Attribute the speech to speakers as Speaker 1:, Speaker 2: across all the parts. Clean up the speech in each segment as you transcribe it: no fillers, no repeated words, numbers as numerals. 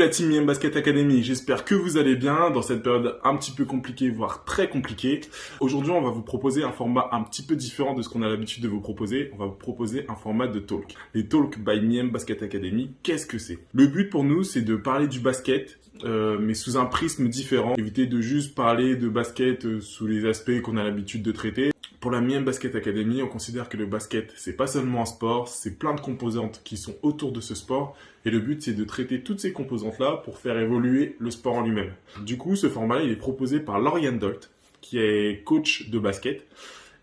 Speaker 1: la team IM Basket Academy, j'espère que vous allez bien dans cette période un petit peu compliquée, voire très compliquée. Aujourd'hui, on va vous proposer un format un petit peu différent de ce qu'on a l'habitude de vous proposer. On va vous proposer un format de talk. Les talks by IM Basket Academy, qu'est-ce que c'est? Le but pour nous, c'est de parler du basket, mais sous un prisme différent. Éviter de juste parler de basket sous les aspects qu'on a l'habitude de traiter. Pour la Miem Basket Academy, on considère que le basket, c'est pas seulement un sport, c'est plein de composantes qui sont autour de ce sport. Et le but, c'est de traiter toutes ces composantes-là pour faire évoluer le sport en lui-même. Du coup, ce format-là, il est proposé par Lauriane Dolt, qui est coach de basket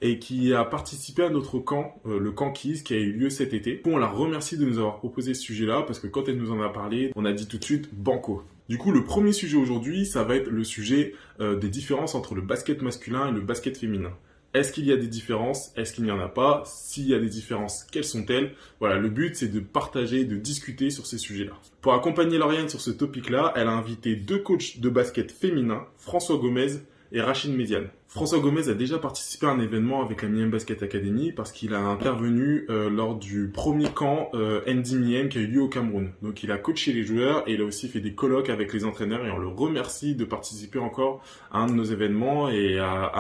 Speaker 1: et qui a participé à notre camp, le camp Keys, qui a eu lieu cet été. On la remercie de nous avoir proposé ce sujet-là, parce que quand elle nous en a parlé, on a dit tout de suite banco. Du coup, le premier sujet aujourd'hui, ça va être le sujet des différences entre le basket masculin et le basket féminin. Est-ce qu'il y a des différences? Est-ce qu'il n'y en a pas? S'il y a des différences, quelles sont-elles? Voilà, le but, c'est de partager, de discuter sur ces sujets-là. Pour accompagner Lauriane sur ce topic-là, elle a invité deux coachs de basket féminin, François Gomez et Rachid Médiane. François Gomez a déjà participé à un événement avec la Miem Basket Academy parce qu'il a intervenu lors du premier camp ND Miem qui a eu lieu au Cameroun. Donc il a coaché les joueurs et il a aussi fait des colloques avec les entraîneurs et on le remercie de participer encore à un de nos événements et à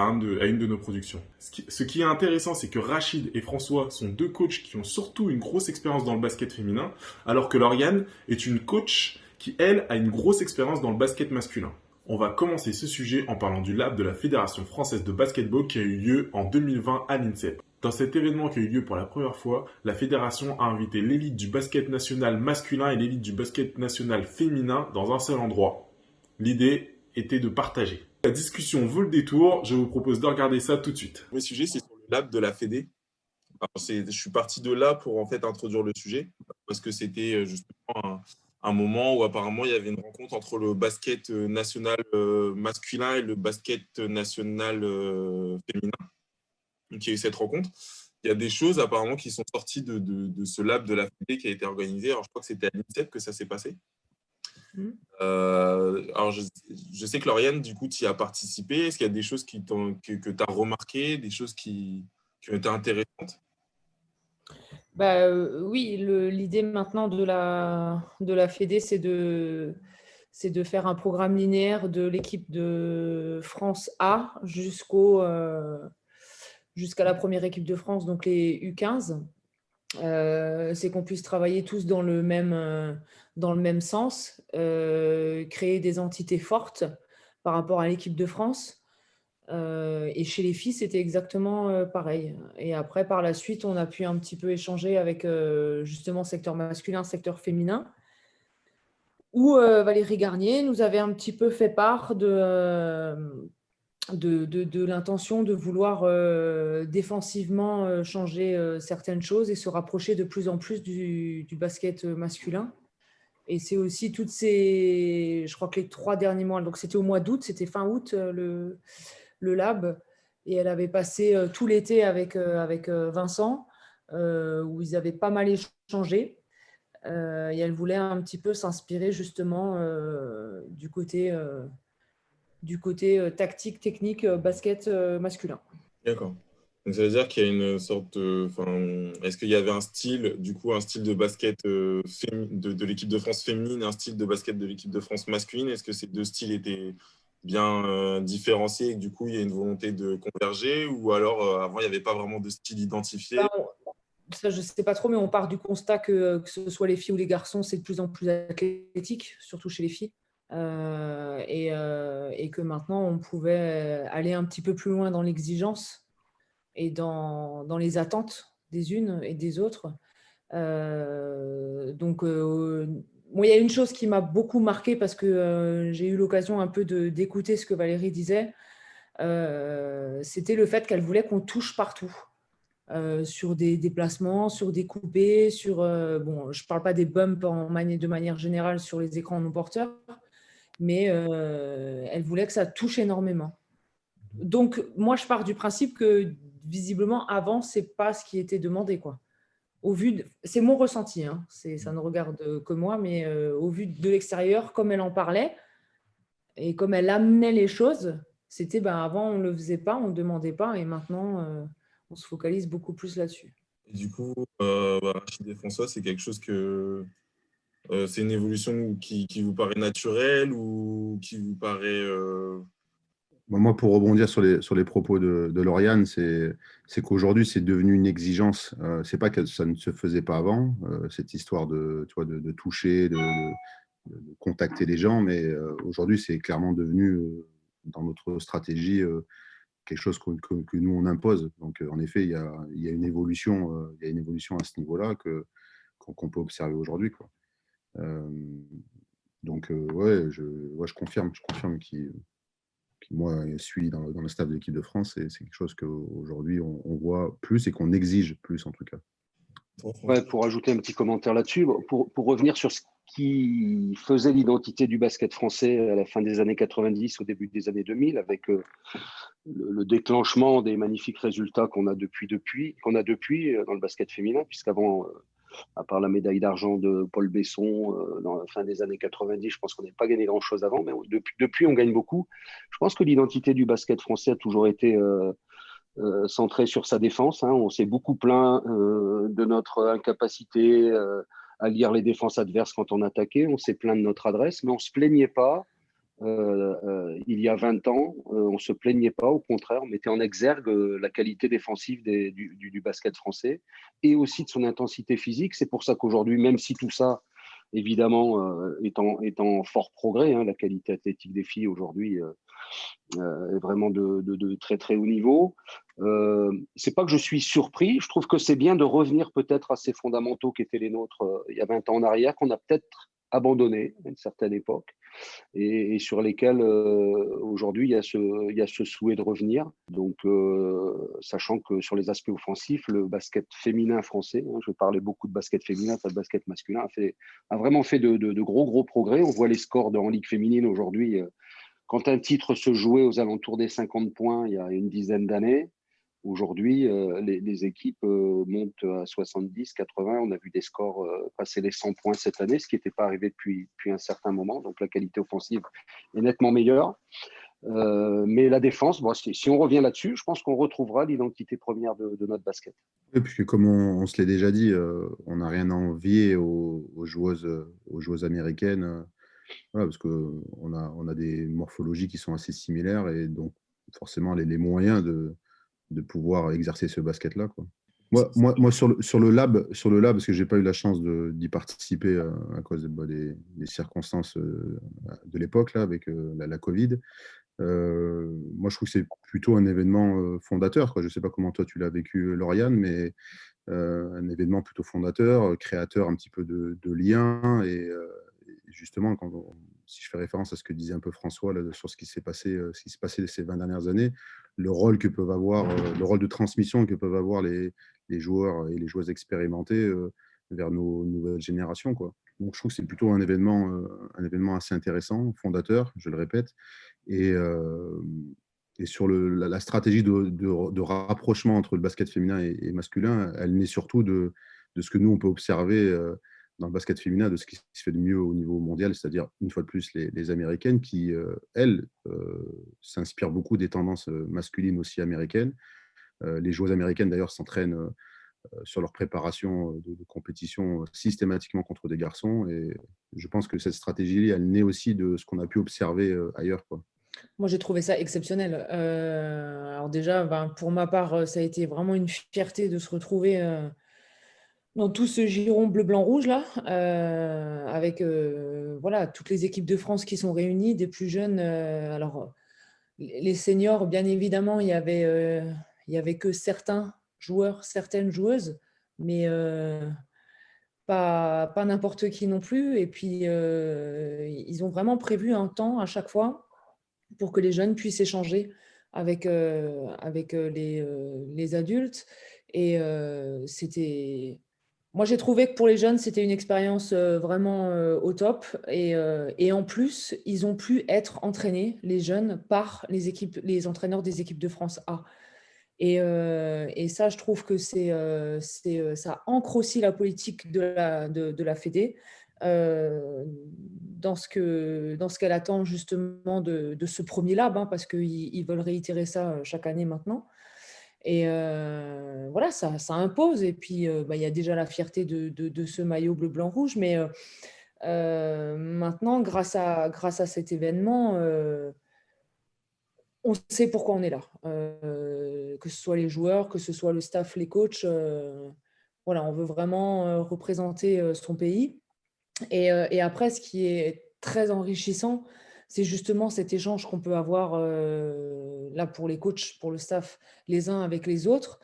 Speaker 1: une de nos productions. Ce qui est intéressant, c'est que Rachid et François sont deux coachs qui ont surtout une grosse expérience dans le basket féminin, alors que Lauriane est une coach qui, elle, a une grosse expérience dans le basket masculin. On va commencer ce sujet en parlant du lab de la Fédération française de basketball qui a eu lieu en 2020 à l'INSEP. Dans cet événement qui a eu lieu pour la première fois, la fédération a invité l'élite du basket national masculin et l'élite du basket national féminin dans un seul endroit. L'idée était de partager. La discussion vaut le détour, je vous propose de regarder ça tout de suite. Le sujet, c'est sur le lab de la Fédé. Je suis parti de là pour en fait introduire le sujet, parce que c'était justement un moment où apparemment il y avait une rencontre entre le basket national masculin et le basket national féminin. Donc il y a eu cette rencontre. Il y a des choses apparemment qui sont sorties de ce lab de la Fédé qui a été organisé. Alors je crois que c'était à l'INSEP que ça s'est passé. Alors je sais que Lauriane, du coup, tu y as participé. Est-ce qu'il y a des choses que tu as remarquées, des choses qui ont été intéressantes?
Speaker 2: Oui, l'idée maintenant de la Fédé, c'est de faire un programme linéaire de l'équipe de France A jusqu'à la première équipe de France, donc les U15. C'est qu'on puisse travailler tous dans le même sens, créer des entités fortes par rapport à l'équipe de France. Et chez les filles, c'était exactement pareil. Et après, par la suite, on a pu un petit peu échanger avec justement secteur masculin, secteur féminin, où Valérie Garnier nous avait un petit peu fait part de l'intention de vouloir défensivement changer certaines choses et se rapprocher de plus en plus du basket masculin. Et c'est aussi je crois que les 3 derniers mois, donc c'était au mois d'août, c'était fin août, le lab. Et elle avait passé tout l'été avec Vincent, où ils avaient pas mal échangé. Et elle voulait un petit peu s'inspirer justement du côté tactique, technique, basket masculin.
Speaker 1: D'accord. Donc ça veut dire qu'il y a une sorte de... est-ce qu'il y avait un style, du coup, un style de basket de l'équipe de France féminine et un style de basket de l'équipe de France masculine? Est-ce que ces deux styles étaient bien différenciés et que du coup, il y a une volonté de converger? Ou alors, avant, il n'y avait pas vraiment de style identifié?
Speaker 2: Ça, je ne sais pas trop, mais on part du constat que ce soit les filles ou les garçons, c'est de plus en plus athlétique, surtout chez les filles. Et que maintenant, on pouvait aller un petit peu plus loin dans l'exigence et dans les attentes des unes et des autres. Donc, moi, il y a une chose qui m'a beaucoup marquée parce que j'ai eu l'occasion un peu d'écouter ce que Valérie disait. C'était le fait qu'elle voulait qu'on touche partout. Sur des déplacements, sur des coupés, bon, je ne parle pas des bumps de manière générale sur les écrans non porteurs, mais elle voulait que ça touche énormément. Donc, moi, je pars du principe que visiblement, avant, ce n'est pas ce qui était demandé, quoi. C'est mon ressenti, hein, ça ne regarde que moi, mais au vu de l'extérieur, comme elle en parlait et comme elle amenait les choses, c'était avant, on ne le faisait pas, on ne demandait pas, et maintenant, on se focalise beaucoup plus là-dessus.
Speaker 1: Et du coup, Rachid et François, c'est quelque chose que C'est une évolution qui vous paraît naturelle ou qui vous paraît...
Speaker 3: Moi, pour rebondir sur les propos de Lauriane, c'est qu'aujourd'hui, c'est devenu une exigence. C'est pas que ça ne se faisait pas avant, cette histoire tu vois, de toucher, de contacter les gens, mais aujourd'hui, c'est clairement devenu, dans notre stratégie, quelque chose que nous, on impose. Donc, en effet, il y a une évolution, il y a une évolution à ce niveau-là qu'on peut observer aujourd'hui, quoi. Euh, donc, ouais, je confirme qui, moi, suis dans le staff de l'équipe de France, et c'est quelque chose qu'aujourd'hui, on voit plus et qu'on exige plus, en tout cas.
Speaker 4: Ouais, pour ajouter un petit commentaire là-dessus, pour revenir sur ce qui faisait l'identité du basket français à la fin des années 90, au début des années 2000, avec le déclenchement des magnifiques résultats qu'on a depuis dans le basket féminin, puisqu'avant, à part la médaille d'argent de Paul Besson dans la fin des années 90, je pense qu'on n'avait pas gagné grand-chose avant, mais depuis, on gagne beaucoup. Je pense que l'identité du basket français a toujours été centrée sur sa défense. Hein. On s'est beaucoup plaint de notre incapacité à lire les défenses adverses quand on attaquait. On s'est plaint de notre adresse, mais on ne se plaignait pas. Il y a 20 ans, on ne se plaignait pas, au contraire, on mettait en exergue la qualité défensive du basket français et aussi de son intensité physique. C'est pour ça qu'aujourd'hui, même si tout ça, évidemment, est en fort progrès, hein, la qualité athlétique des filles aujourd'hui est vraiment de très très haut niveau. C'est pas que je suis surpris, je trouve que c'est bien de revenir peut-être à ces fondamentaux qui étaient les nôtres il y a 20 ans en arrière, qu'on a peut-être abandonné à une certaine époque et sur lesquels aujourd'hui il y a ce souhait de revenir. Donc, sachant que sur les aspects offensifs, le basket féminin français, hein, je parlais beaucoup de basket féminin, pas de basket masculin, a vraiment fait de gros progrès. On voit les scores en Ligue féminine aujourd'hui. Quand un titre se jouait aux alentours des 50 points il y a une dizaine d'années, aujourd'hui, les équipes montent à 70, 80. On a vu des scores passer les 100 points cette année, ce qui n'était pas arrivé depuis un certain moment. Donc, la qualité offensive est nettement meilleure. Mais la défense, bon, si on revient là-dessus, je pense qu'on retrouvera l'identité première de notre basket.
Speaker 3: Et puis, comme on se l'est déjà dit, on n'a rien à envier aux joueuses américaines. Voilà, parce on a des morphologies qui sont assez similaires et donc forcément les moyens de pouvoir exercer ce basket-là, quoi. Moi sur le lab, parce que j'ai pas eu la chance d'y participer à cause des circonstances de l'époque là, avec la Covid. Moi, je trouve que c'est plutôt un événement fondateur, quoi. Je sais pas comment toi tu l'as vécu, Lauriane, mais un événement plutôt fondateur, créateur un petit peu de liens et justement, si je fais référence à ce que disait un peu François là, sur ce qui s'est passé ces 20 dernières années, le rôle le rôle de transmission que peuvent avoir les joueurs et les joueuses expérimentés vers nos nouvelles générations, quoi. Donc, je trouve que c'est plutôt un événement assez intéressant, fondateur, je le répète. Et, et sur la stratégie de rapprochement entre le basket féminin et masculin, elle naît surtout de ce que nous, on peut observer dans le basket féminin, de ce qui se fait de mieux au niveau mondial, c'est-à-dire, une fois de plus, les Américaines qui, elles, s'inspirent beaucoup des tendances masculines aussi américaines. Les joueuses américaines, d'ailleurs, s'entraînent sur leur préparation de compétition systématiquement contre des garçons. Et je pense que cette stratégie, elle naît aussi de ce qu'on a pu observer ailleurs, quoi.
Speaker 2: Moi, j'ai trouvé ça exceptionnel. Alors déjà, ben, pour ma part, ça a été vraiment une fierté de se retrouver dans tout ce giron bleu-blanc-rouge là, avec voilà, toutes les équipes de France qui sont réunies, des plus jeunes. Alors, les seniors, bien évidemment, il y avait que certains joueurs, certaines joueuses, mais pas n'importe qui non plus. Et puis, ils ont vraiment prévu un temps à chaque fois pour que les jeunes puissent échanger avec les adultes. Et moi, j'ai trouvé que pour les jeunes, c'était une expérience vraiment au top. Et en plus, ils ont pu être entraînés, les jeunes, par les entraîneurs des équipes de France A. Et ça, je trouve que ça ancre aussi la politique de la Fédé dans ce qu'elle attend justement de ce premier lab, hein, parce qu'ils veulent réitérer ça chaque année maintenant. Et voilà, ça impose. Et puis, il y a déjà la fierté de ce maillot bleu-blanc-rouge, mais Maintenant, grâce à cet événement, on sait pourquoi on est là. Que ce soit les joueurs, que ce soit le staff, les coachs. Voilà, on veut vraiment représenter son pays. Et après, ce qui est très enrichissant, c'est justement cet échange qu'on peut avoir là pour les coachs, pour le staff, les uns avec les autres.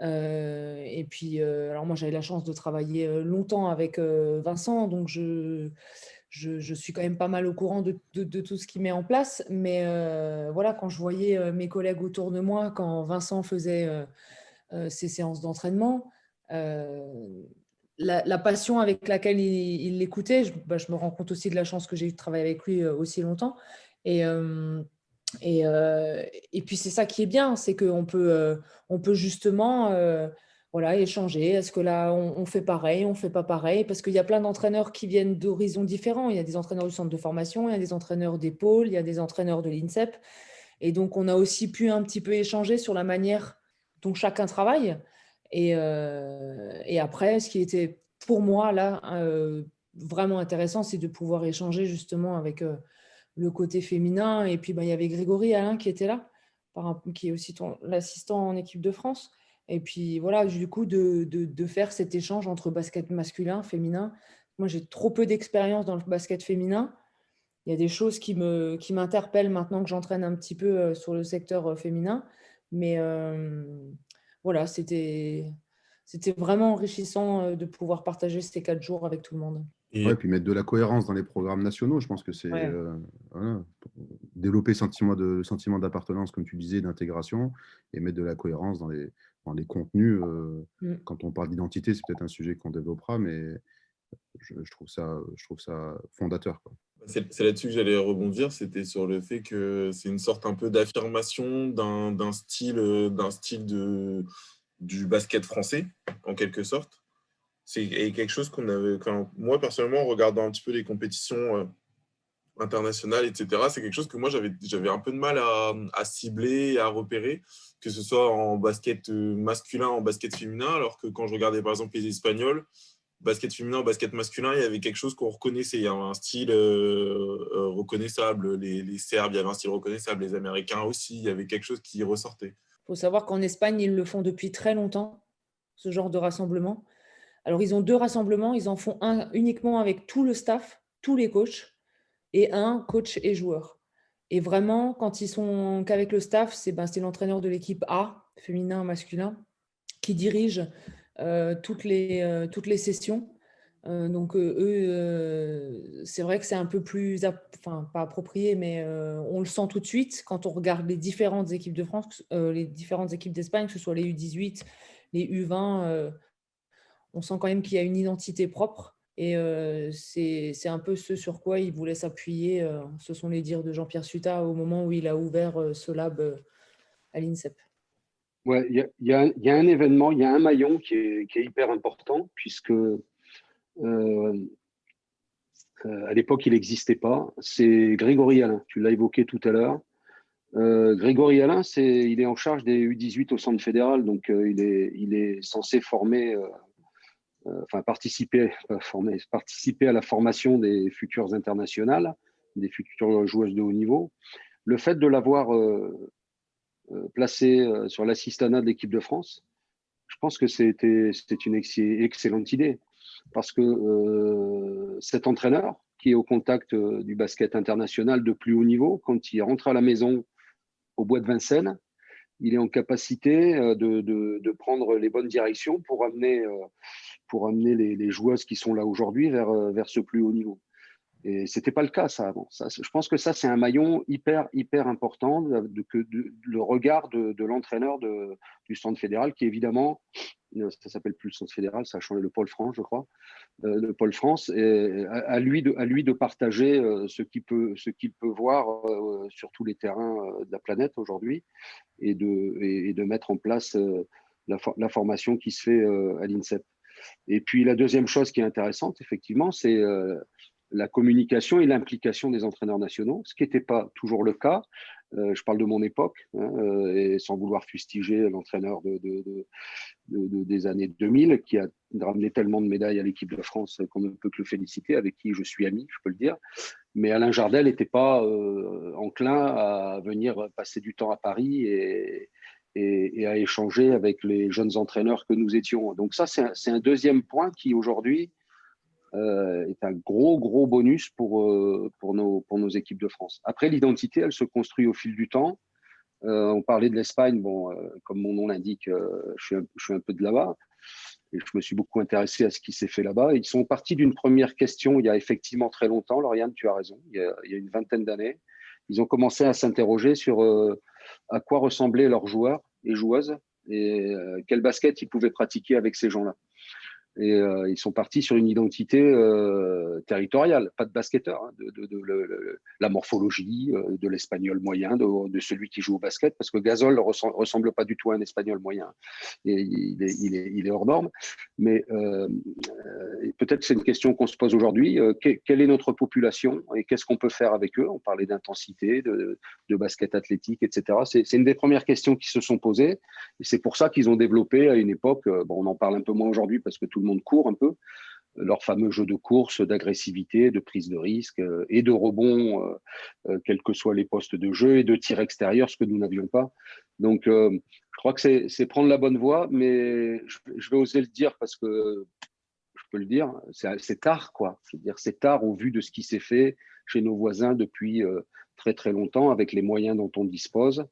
Speaker 2: Et puis, alors moi, j'avais la chance de travailler longtemps avec Vincent, donc je suis quand même pas mal au courant de tout ce qu'il met en place. Mais voilà, quand je voyais mes collègues autour de moi, quand Vincent faisait ses séances d'entraînement, la passion avec laquelle il l'écoutait, je me rends compte aussi de la chance que j'ai eu de travailler avec lui aussi longtemps. Et, et puis c'est ça qui est bien, c'est on peut justement voilà, échanger. Est-ce que là on fait pareil, on fait pas pareil? Parce qu'il y a plein d'entraîneurs qui viennent d'horizons différents. Il y a des entraîneurs du centre de formation, il y a des entraîneurs des pôles, il y a des entraîneurs de l'INSEP. Et donc on a aussi pu un petit peu échanger sur la manière dont chacun travaille. Et après, ce qui était pour moi là vraiment intéressant, c'est de pouvoir échanger justement avec le côté féminin. Et puis, il y avait Grégory Alain qui était là, qui est aussi l'assistant en équipe de France. Et puis, voilà, du coup, de faire cet échange entre basket masculin, féminin. Moi, j'ai trop peu d'expérience dans le basket féminin. Il y a des choses qui m'interpellent maintenant que j'entraîne un petit peu sur le secteur féminin. Mais voilà, c'était vraiment enrichissant de pouvoir partager ces 4 jours avec tout le monde.
Speaker 3: Ouais, puis mettre de la cohérence dans les programmes nationaux, je pense que c'est
Speaker 2: Ouais.
Speaker 3: voilà, développer le sentiment d'appartenance, comme tu disais, d'intégration, et mettre de la cohérence dans les contenus. Quand on parle d'identité, c'est peut-être un sujet qu'on développera, mais je trouve ça fondateur, quoi.
Speaker 1: C'est là-dessus que j'allais rebondir, c'était sur le fait que c'est une sorte un peu d'affirmation d'un style, du basket français, en quelque sorte. C'est quelque chose qu'on avait, moi personnellement, en regardant un petit peu les compétitions internationales, etc., c'est quelque chose que moi j'avais un peu de mal à cibler et à repérer, que ce soit en basket masculin, en basket féminin, alors que quand je regardais par exemple les Espagnols, basket féminin, basket masculin, il y avait quelque chose qu'on reconnaissait. Il y avait un style reconnaissable. Les Serbes, il y avait un style reconnaissable. Les Américains aussi, il y avait quelque chose qui ressortait.
Speaker 2: Il faut savoir qu'en Espagne, ils le font depuis très longtemps, ce genre de rassemblement. Alors, ils ont 2 rassemblements. Ils en font un uniquement avec tout le staff, tous les coachs, et un coach et joueur. Et vraiment, quand ils sont qu'avec le staff, c'est l'entraîneur de l'équipe A, féminin, masculin, qui dirige toutes les sessions. Donc, c'est vrai que c'est un peu plus, enfin, pas approprié, mais on le sent tout de suite quand on regarde les différentes équipes de France, les différentes équipes d'Espagne, que ce soit les U18, les U20. On sent quand même qu'il y a une identité propre. Et c'est un peu ce sur quoi il voulait s'appuyer. Ce sont les dires de Jean-Pierre Suta au moment où il a ouvert ce lab à l'INSEP.
Speaker 4: Ouais, il y a un événement, il y a un maillon qui est hyper important, puisque à l'époque, il n'existait pas. C'est Grégory Alain, tu l'as évoqué tout à l'heure. Grégory Alain, il est en charge des U18 au centre fédéral, donc il est censé former, participer à la formation des futures internationales, des futures joueuses de haut niveau. Le fait de l'avoir placé sur l'assistanat de l'équipe de France, je pense que c'était une excellente idée, parce que cet entraîneur qui est au contact du basket international de plus haut niveau, quand il rentre à la maison au Bois de Vincennes, il est en capacité de prendre les bonnes directions pour amener les joueuses qui sont là aujourd'hui vers ce plus haut niveau. Et ce n'était pas le cas, ça, avant. Je pense que ça, c'est un maillon hyper important, le regard de l'entraîneur du centre fédéral, qui évidemment, ça s'appelle plus le centre fédéral, ça a changé, le pôle France, je crois, le pôle France, et à lui de partager ce qu'il peut voir sur tous les terrains de la planète aujourd'hui, et de mettre en place la formation qui se fait à l'INSEP. Et puis la deuxième chose qui est intéressante, effectivement, c'est la communication et l'implication des entraîneurs nationaux, ce qui n'était pas toujours le cas. Je parle de mon époque, hein, et sans vouloir fustiger l'entraîneur des années 2000, qui a ramené tellement de médailles à l'équipe de France qu'on ne peut que le féliciter, avec qui je suis ami, je peux le dire. Mais Alain Jardel n'était pas enclin à venir passer du temps à Paris et à échanger avec les jeunes entraîneurs que nous étions. Donc ça, c'est un deuxième point qui, aujourd'hui, est un gros bonus pour nos équipes de France. Après, l'identité, elle se construit au fil du temps. On parlait de l'Espagne. Bon, comme mon nom l'indique, je suis un peu de là-bas. Et je me suis beaucoup intéressé à ce qui s'est fait là-bas. Ils sont partis d'une première question il y a effectivement très longtemps. Lauriane, tu as raison, il y a une vingtaine d'années. Ils ont commencé à s'interroger sur à quoi ressemblaient leurs joueurs et joueuses et quel basket ils pouvaient pratiquer avec ces gens-là. Et ils sont partis sur une identité territoriale, pas de basketteur, hein, la morphologie de l'espagnol moyen, de celui qui joue au basket, parce que Gasol ne ressemble pas du tout à un espagnol moyen. Et il est hors norme. Mais peut-être que c'est une question qu'on se pose aujourd'hui. Quelle est notre population et qu'est-ce qu'on peut faire avec eux? On parlait d'intensité, de basket athlétique, etc. C'est une des premières questions qui se sont posées. Et c'est pour ça qu'ils ont développé à une époque, bon, on en parle un peu moins aujourd'hui parce que tout le monde court un peu, leur fameux jeu de course, d'agressivité, de prise de risque et de rebond, quels que soient les postes de jeu, et de tir extérieur, ce que nous n'avions pas. Donc, je crois que c'est prendre la bonne voie, mais je vais oser le dire parce que je peux le dire, c'est tard, quoi. Je veux dire, c'est tard au vu de ce qui s'est fait chez nos voisins depuis très longtemps, avec les moyens dont on dispose.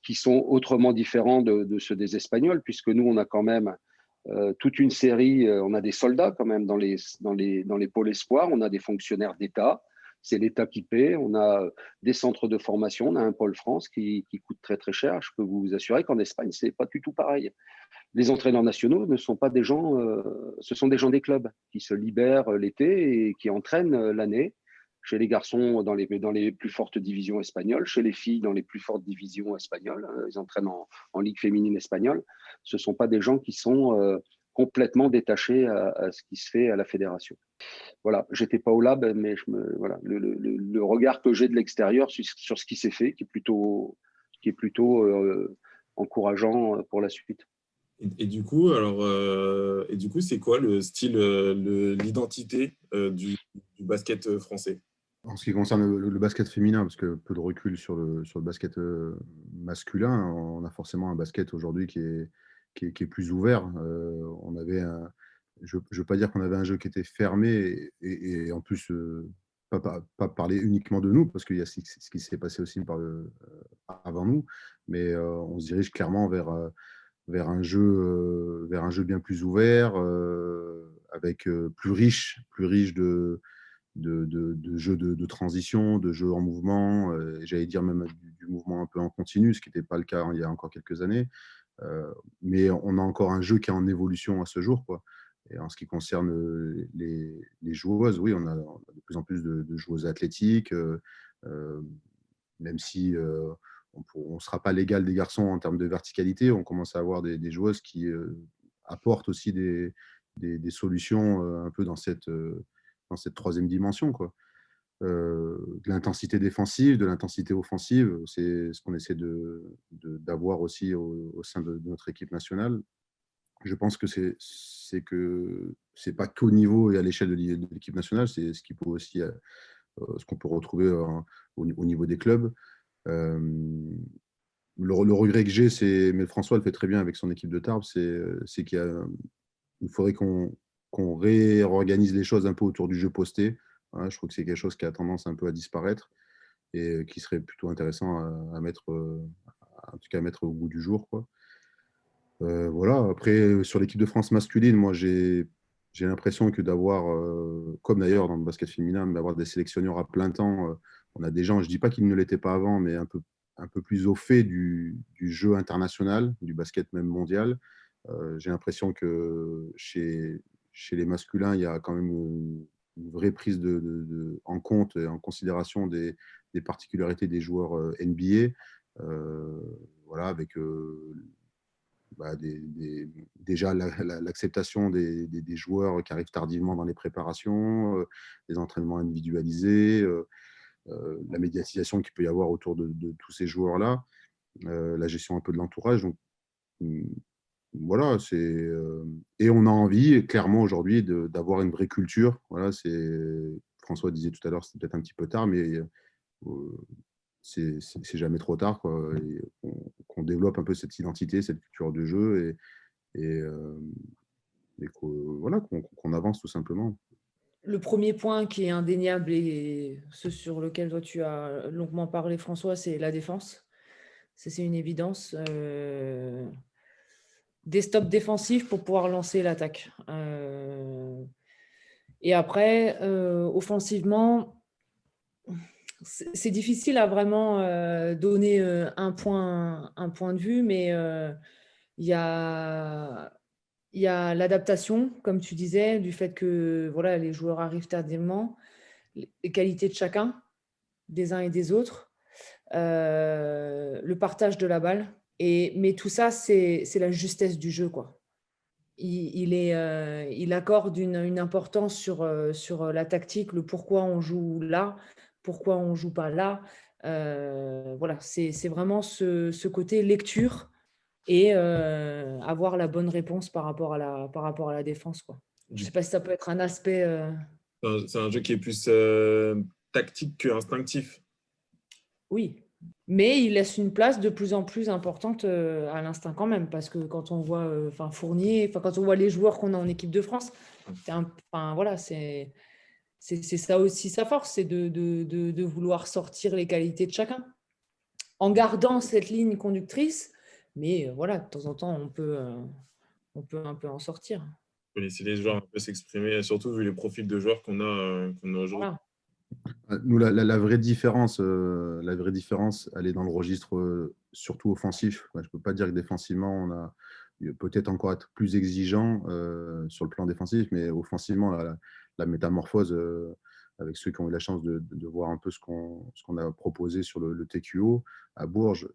Speaker 4: Qui sont autrement différents de ceux des Espagnols, puisque nous, on a quand même toute une série, on a des soldats quand même dans les pôles espoirs, on a des fonctionnaires d'État, c'est l'État qui paie, on a des centres de formation, on a un pôle France qui coûte très cher. Je peux vous assurer qu'en Espagne, c'est pas du tout pareil. Les entraîneurs nationaux ne sont pas des gens, ce sont des gens des clubs qui se libèrent l'été et qui entraînent l'année. Chez les garçons dans les plus fortes divisions espagnoles, chez les filles dans les plus fortes divisions espagnoles. Ils entraînent en ligue féminine espagnole. Ce ne sont pas des gens qui sont complètement détachés à ce qui se fait à la fédération. Voilà, j'étais pas au lab, mais voilà, le regard que j'ai de l'extérieur sur ce qui s'est fait, qui est plutôt encourageant pour la suite.
Speaker 1: Et du coup, c'est quoi le style, l'identité du basket français?
Speaker 3: En ce qui concerne le basket féminin, parce que peu de recul sur le basket masculin, on a forcément un basket aujourd'hui qui est plus ouvert. On avait je ne veux pas dire qu'on avait un jeu qui était fermé et en plus, pas parler uniquement de nous, parce qu'il y a ce qui s'est passé aussi avant nous, mais on se dirige clairement vers un jeu bien plus ouvert, avec plus riche de jeux de transition, de jeux en mouvement, j'allais dire même du mouvement un peu en continu, ce qui n'était pas le cas il y a encore quelques années. Mais on a encore un jeu qui est en évolution à ce jour, quoi. Et en ce qui concerne les joueuses, oui, on a de plus en plus de joueuses athlétiques, même si on ne sera pas l'égal des garçons en termes de verticalité, on commence à avoir des joueuses qui apportent aussi des solutions un peu dans cette troisième dimension, quoi. De l'intensité défensive, de l'intensité offensive, c'est ce qu'on essaie d'avoir aussi au sein de notre équipe nationale. Je pense que c'est pas qu'au niveau et à l'échelle de l'équipe nationale, c'est ce qu'il peut aussi ce qu'on peut retrouver au niveau des clubs. Le regret que j'ai, mais François le fait très bien avec son équipe de Tarbes, c'est qu'il faudrait qu'on réorganise les choses un peu autour du jeu posté. Hein, je trouve que c'est quelque chose qui a tendance un peu à disparaître et qui serait plutôt intéressant à mettre, en tout cas à mettre au bout du jour, quoi. Voilà. Après, sur l'équipe de France masculine, moi j'ai l'impression que d'avoir, comme d'ailleurs dans le basket féminin, d'avoir des sélectionneurs à plein temps. On a des gens, je ne dis pas qu'ils ne l'étaient pas avant, mais un peu plus au fait du jeu international, du basket même mondial. J'ai l'impression que chez les masculins, il y a quand même une vraie prise en compte et en considération des particularités des joueurs NBA. Voilà, avec déjà l'acceptation des joueurs qui arrivent tardivement dans les préparations, des entraînements individualisés. la médiatisation qu'il peut y avoir autour de tous ces joueurs-là, la gestion un peu de l'entourage. Donc, voilà, et on a envie, clairement, aujourd'hui, d'avoir une vraie culture. Voilà, François disait tout à l'heure, c'est peut-être un petit peu tard, mais c'est jamais trop tard, quoi. Et qu'on développe un peu cette identité, cette culture de jeu, et voilà, qu'on avance tout simplement.
Speaker 2: Le premier point qui est indéniable et ce sur lequel toi tu as longuement parlé, François, c'est la défense. C'est une évidence. Des stops défensifs pour pouvoir lancer l'attaque. Et après, offensivement, c'est difficile à vraiment donner un point de vue, mais il y a l'adaptation, comme tu disais, du fait que voilà, les joueurs arrivent tardivement, les qualités de chacun, des uns et des autres, le partage de la balle. Mais tout ça, c'est la justesse du jeu, quoi. Il accorde une importance sur la tactique, le pourquoi on joue là, pourquoi on ne joue pas là. Voilà, c'est vraiment ce côté lecture et avoir la bonne réponse par rapport à la défense, quoi. Je ne sais pas si ça peut être un aspect…
Speaker 1: C'est un jeu qui est plus tactique que instinctif.
Speaker 2: Oui, mais il laisse une place de plus en plus importante à l'instinct quand même, parce que quand on voit Fournier, quand on voit les joueurs qu'on a en équipe de France, voilà, c'est ça aussi sa force, c'est de vouloir sortir les qualités de chacun, en gardant cette ligne conductrice, mais voilà, de temps en temps, on peut un peu en sortir.
Speaker 1: Il faut laisser les joueurs un peu s'exprimer, surtout vu les profils de joueurs qu'on a aujourd'hui.
Speaker 2: Voilà.
Speaker 3: Nous, la vraie différence, elle est dans le registre surtout offensif. Je ne peux pas dire que défensivement, on a peut-être encore être plus exigeant sur le plan défensif, mais offensivement, la métamorphose, avec ceux qui ont eu la chance de voir un peu ce qu'on a proposé sur le TQO à Bourges,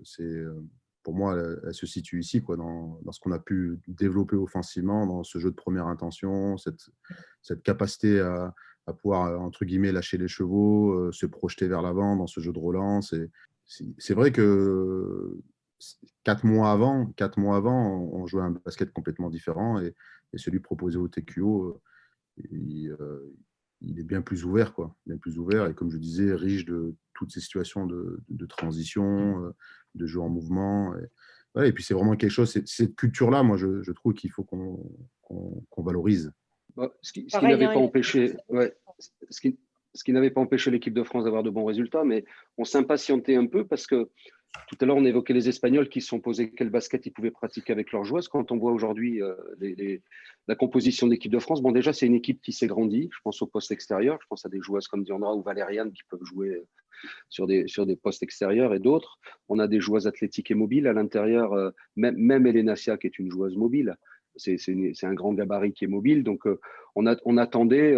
Speaker 3: pour moi, elle se situe ici, quoi, dans ce qu'on a pu développer offensivement, dans ce jeu de première intention, cette capacité à pouvoir, entre guillemets, lâcher les chevaux, se projeter vers l'avant dans ce jeu de relance. C'est vrai que 4 mois avant, on jouait un basket complètement différent, et celui proposé au TQO, il est bien plus ouvert, quoi. Bien plus ouvert, et comme je disais, riche de toutes ces situations de transition, de jeu en mouvement. Et puis c'est vraiment quelque chose, cette culture-là, moi je trouve qu'il faut qu'on valorise.
Speaker 4: Ce qui n'avait pas empêché, ce qui n'avait pas empêché l'équipe de France d'avoir de bons résultats, mais on s'impatientait un peu parce que tout à l'heure, on évoquait les Espagnols qui se sont posés quel basket ils pouvaient pratiquer avec leurs joueuses. Quand on voit aujourd'hui la composition de l'équipe de France, bon, déjà, c'est une équipe qui s'est grandie. Je pense au poste extérieur. Je pense à des joueuses comme Diandra ou Valériane qui peuvent jouer sur des postes extérieurs, et d'autres. On a des joueuses athlétiques et mobiles à l'intérieur. Même Elena Sia, qui est une joueuse mobile. C'est un grand gabarit qui est mobile. Donc, on attendait…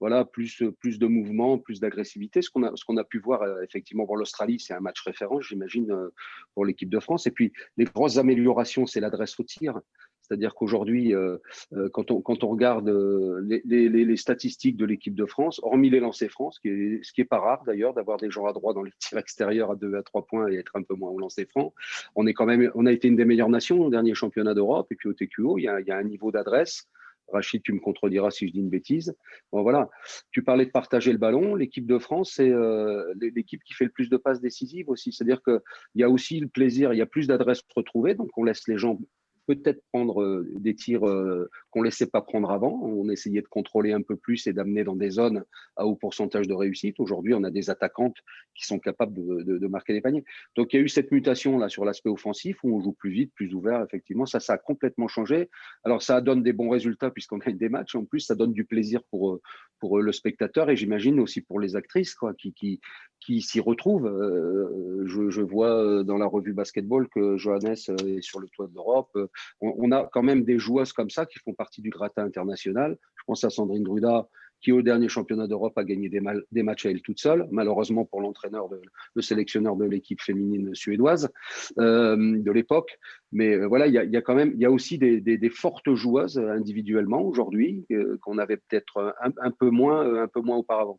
Speaker 4: voilà, plus de mouvement, plus d'agressivité. Ce qu'on a pu voir, effectivement, pour l'Australie, c'est un match référence, j'imagine, pour l'équipe de France. Et puis, les grosses améliorations, c'est l'adresse au tir. C'est-à-dire qu'aujourd'hui, quand on regarde les statistiques de l'équipe de France, hormis les lancers francs, ce qui est pas rare d'ailleurs, d'avoir des gens à droit dans les tirs extérieurs à 2 à 3 points et être un peu moins au lancer franc, on a été une des meilleures nations au dernier championnat d'Europe. Et puis au TQO, il y a un niveau d'adresse. Rachid, tu me contrediras si je dis une bêtise. Bon, voilà. Tu parlais de partager le ballon. L'équipe de France, c'est l'équipe qui fait le plus de passes décisives aussi. C'est-à-dire qu'il y a aussi le plaisir, il y a plus d'adresses retrouvées, donc on laisse les gens peut-être prendre des tirs qu'on ne laissait pas prendre avant. On essayait de contrôler un peu plus et d'amener dans des zones à haut pourcentage de réussite. Aujourd'hui, on a des attaquantes qui sont capables de marquer des paniers. Donc, il y a eu cette mutation là sur l'aspect offensif où on joue plus vite, plus ouvert. Effectivement, ça a complètement changé. Alors, ça donne des bons résultats puisqu'on gagne des matchs. En plus, ça donne du plaisir pour le spectateur et j'imagine aussi pour les actrices, quoi, qui s'y retrouvent. Je vois dans la revue Basketball que Johannes est sur le toit de l'Europe. On a quand même des joueuses comme ça qui font partie du gratin international. Je pense à Sandrine Druda, qui au dernier championnat d'Europe a gagné des matchs à elle toute seule, malheureusement pour l'entraîneur, le sélectionneur de l'équipe féminine suédoise de l'époque. Mais voilà, il y a aussi des fortes joueuses individuellement aujourd'hui qu'on avait peut-être un peu moins auparavant.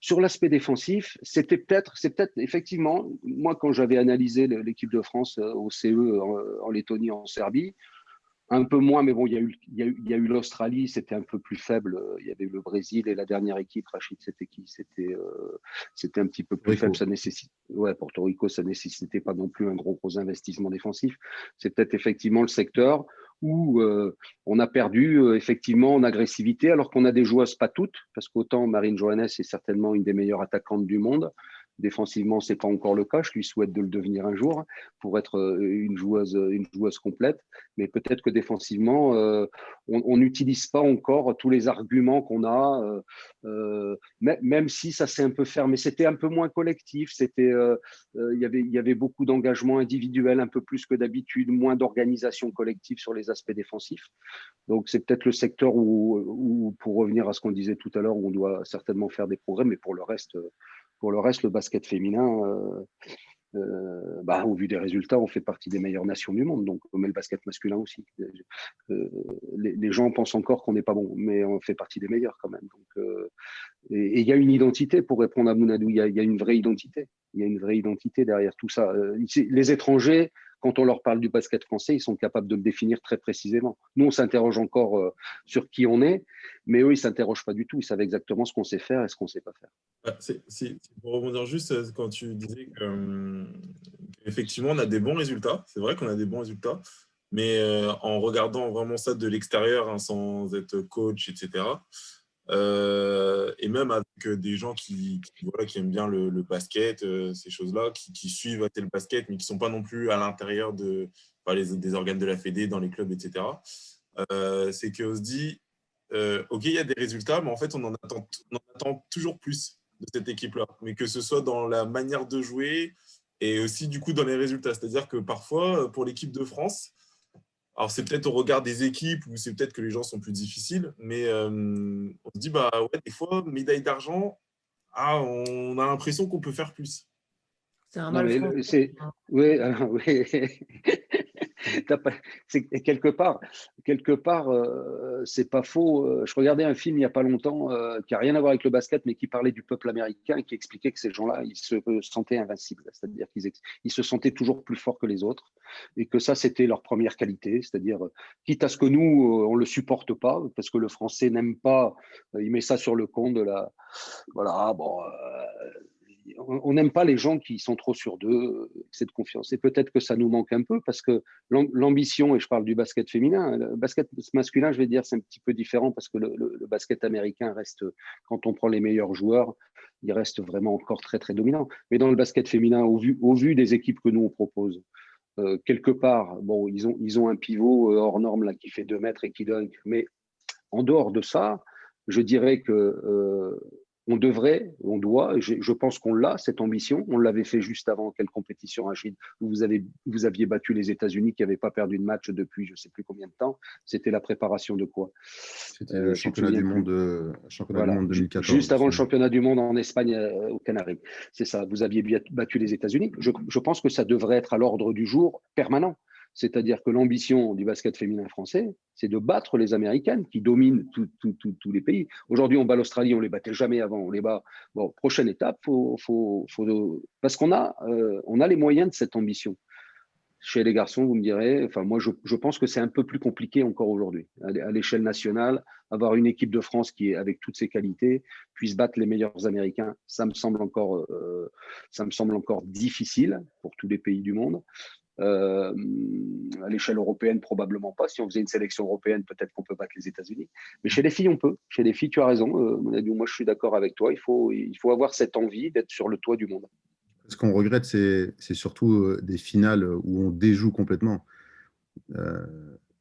Speaker 4: Sur l'aspect défensif, c'est peut-être effectivement, moi quand j'avais analysé l'équipe de France au CE en Lettonie, en Serbie, un peu moins, mais bon, il y a eu l'Australie, c'était un peu plus faible. Il y avait eu le Brésil et la dernière équipe, Rachid, c'était qui? C'était un petit peu plus faible. Ouais, Porto Rico, ça nécessitait pas non plus un gros investissement défensif. C'est peut-être effectivement le secteur où on a perdu effectivement en agressivité, alors qu'on a des joueuses, pas toutes, parce qu'autant Marine Johannes est certainement une des meilleures attaquantes du monde. Défensivement, c'est pas encore le cas. Je lui souhaite de le devenir un jour pour être une joueuse complète. Mais peut-être que défensivement, on n'utilise pas encore tous les arguments qu'on a, même si ça s'est un peu fermé. C'était un peu moins collectif. Il y avait beaucoup d'engagement individuel, un peu plus que d'habitude, moins d'organisation collective sur les aspects défensifs. Donc c'est peut-être le secteur où, pour revenir à ce qu'on disait tout à l'heure, où on doit certainement faire des progrès. Mais pour le reste, le basket féminin, au vu des résultats, on fait partie des meilleures nations du monde. Donc, on met le basket masculin aussi. Les gens pensent encore qu'on n'est pas bon, mais on fait partie des meilleurs quand même. Donc, et il y a une identité, pour répondre à Mounadou, il y a une vraie identité. Il y a une vraie identité derrière tout ça. Les étrangers, quand on leur parle du basket français, ils sont capables de le définir très précisément. Nous, on s'interroge encore sur qui on est, mais eux, ils ne s'interrogent pas du tout. Ils savent exactement ce qu'on sait faire et ce qu'on ne sait pas faire.
Speaker 1: C'est pour rebondir juste quand tu disais qu'effectivement, on a des bons résultats. C'est vrai qu'on a des bons résultats, mais en regardant vraiment ça de l'extérieur, hein, sans être coach, etc., et même avec des gens qui aiment bien le basket, ces choses-là, qui suivent le basket, mais qui ne sont pas non plus à l'intérieur des organes de la Fédé, dans les clubs, etc. C'est qu'on se dit, OK, il y a des résultats, mais en fait, on en attend toujours plus de cette équipe-là. Mais que ce soit dans la manière de jouer et aussi, du coup, dans les résultats. C'est-à-dire que parfois, pour l'équipe de France, alors c'est peut-être au regard des équipes ou c'est peut-être que les gens sont plus difficiles, mais on se dit, ouais, des fois, médaille d'argent, on a l'impression qu'on peut faire plus.
Speaker 2: C'est un mal français.
Speaker 4: Oui, oui. Quelque part, c'est pas faux. Je regardais un film il n'y a pas longtemps qui n'a rien à voir avec le basket, mais qui parlait du peuple américain et qui expliquait que ces gens-là, ils se sentaient invincibles, c'est-à-dire qu'ils se sentaient toujours plus forts que les autres et que ça, c'était leur première qualité, c'est-à-dire, quitte à ce que nous, on le supporte pas, parce que le français n'aime pas, il met ça sur le compte de la… Voilà, bon… on n'aime pas les gens qui sont trop sûrs d'eux, cette confiance. Et peut-être que ça nous manque un peu parce que l'ambition, et je parle du basket féminin, le basket masculin, je vais dire, c'est un petit peu différent parce que le basket américain reste, quand on prend les meilleurs joueurs, il reste vraiment encore très, très dominant. Mais dans le basket féminin, au vu des équipes que nous, on propose, quelque part, bon, ils ont un pivot hors norme là, qui fait 2 mètres et qui dunk. Mais en dehors de ça, je dirais que… on doit, je pense qu'on l'a, cette ambition. On l'avait fait juste avant quelle compétition, Rachid, où vous aviez battu les États-Unis qui n'avaient pas perdu de match depuis je ne sais plus combien de temps. C'était la préparation de quoi?
Speaker 3: C'était le championnat du monde 2014.
Speaker 4: Juste avant le championnat du monde en Espagne, aux Canaries. C'est ça, vous aviez battu les États-Unis. Je pense que ça devrait être à l'ordre du jour permanent. C'est-à-dire que l'ambition du basket féminin français, c'est de battre les Américaines qui dominent tous les pays. Aujourd'hui, on bat l'Australie, on ne les battait jamais avant, on les bat. Bon, prochaine étape, parce qu'on a les moyens de cette ambition. Chez les garçons, vous me direz, enfin moi je pense que c'est un peu plus compliqué encore aujourd'hui. À l'échelle nationale, avoir une équipe de France qui, avec toutes ses qualités, puisse battre les meilleurs Américains, ça me semble encore difficile pour tous les pays du monde. À l'échelle européenne, probablement pas. Si on faisait une sélection européenne, peut-être qu'on peut battre les États-Unis. Mais chez les filles, on peut. Chez les filles, tu as raison. Moi, je suis d'accord avec toi. Il faut avoir cette envie d'être sur le toit du monde.
Speaker 3: Ce qu'on regrette, c'est surtout des finales où on déjoue complètement.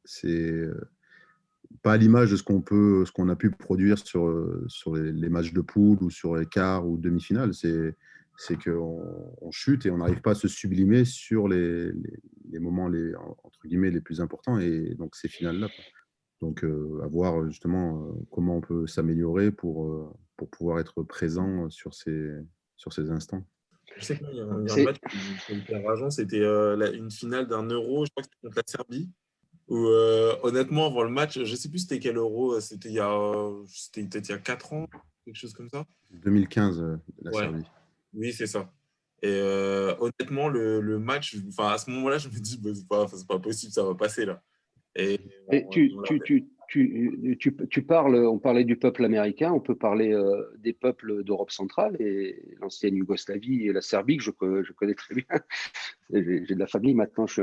Speaker 3: C'est pas à l'image de ce qu'on a pu produire sur les matchs de poule ou sur les quarts ou demi-finales. C'est qu'on chute et on n'arrive pas à se sublimer sur les moments entre guillemets les plus importants, et donc ces finales-là. Donc à voir justement comment on peut s'améliorer pour pouvoir être présent sur ces instants.
Speaker 1: Je sais qu'il y a un match qui était rageant, c'était une finale d'un Euro, je crois que c'était contre la Serbie, où honnêtement, avant le match, je ne sais plus c'était quel Euro, c'était peut-être il y a 4 ans, quelque chose comme ça.
Speaker 3: 2015, la
Speaker 1: Ouais,
Speaker 3: Serbie.
Speaker 1: oui, c'est ça. Et honnêtement, le match, enfin, à ce moment-là, je me dis, bah, c'est pas possible, ça va passer là. Et
Speaker 4: Et
Speaker 1: on l'a fait.
Speaker 4: tu parles, on parlait du peuple américain, on peut parler des peuples d'Europe centrale et l'ancienne Yougoslavie et la Serbie que je connais très bien. J'ai de la famille maintenant, je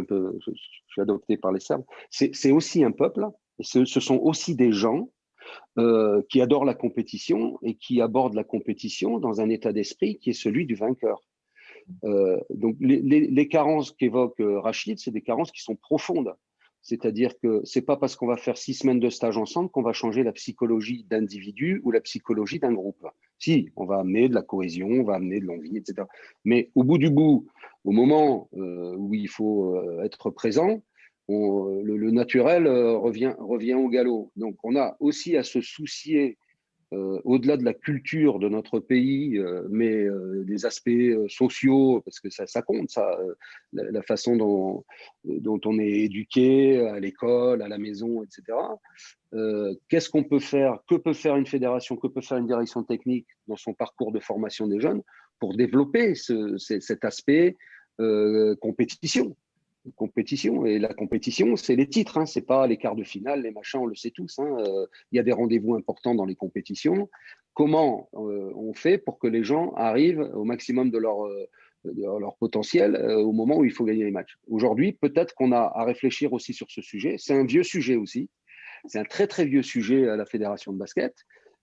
Speaker 4: suis adopté par les Serbes. C'est aussi un peuple, et ce sont aussi des gens qui adorent la compétition et qui abordent la compétition dans un état d'esprit qui est celui du vainqueur. Donc les carences qu'évoque Rachid, c'est des carences qui sont profondes. C'est-à-dire que c'est pas parce qu'on va faire 6 semaines de stage ensemble qu'on va changer la psychologie d'individu ou la psychologie d'un groupe. Si, on va amener de la cohésion, on va amener de l'envie, etc. Mais au bout du bout, au moment où il faut être présent, le naturel revient au galop. Donc on a aussi à se soucier au-delà de la culture de notre pays, mais des aspects sociaux, parce que ça compte, ça, la façon dont on est éduqué à l'école, à la maison, etc. Qu'est-ce qu'on peut faire? Que peut faire une fédération? Que peut faire une direction technique dans son parcours de formation des jeunes pour développer cet aspect compétition? Compétition. Et la compétition, c'est les titres, hein, c'est pas les quarts de finale, les machins, on le sait tous. Hein, y a des rendez-vous importants dans les compétitions. Comment on fait pour que les gens arrivent au maximum de leur potentiel au moment où il faut gagner les matchs? Aujourd'hui, peut-être qu'on a à réfléchir aussi sur ce sujet. C'est un vieux sujet aussi. C'est un très, très vieux sujet à la Fédération de basket.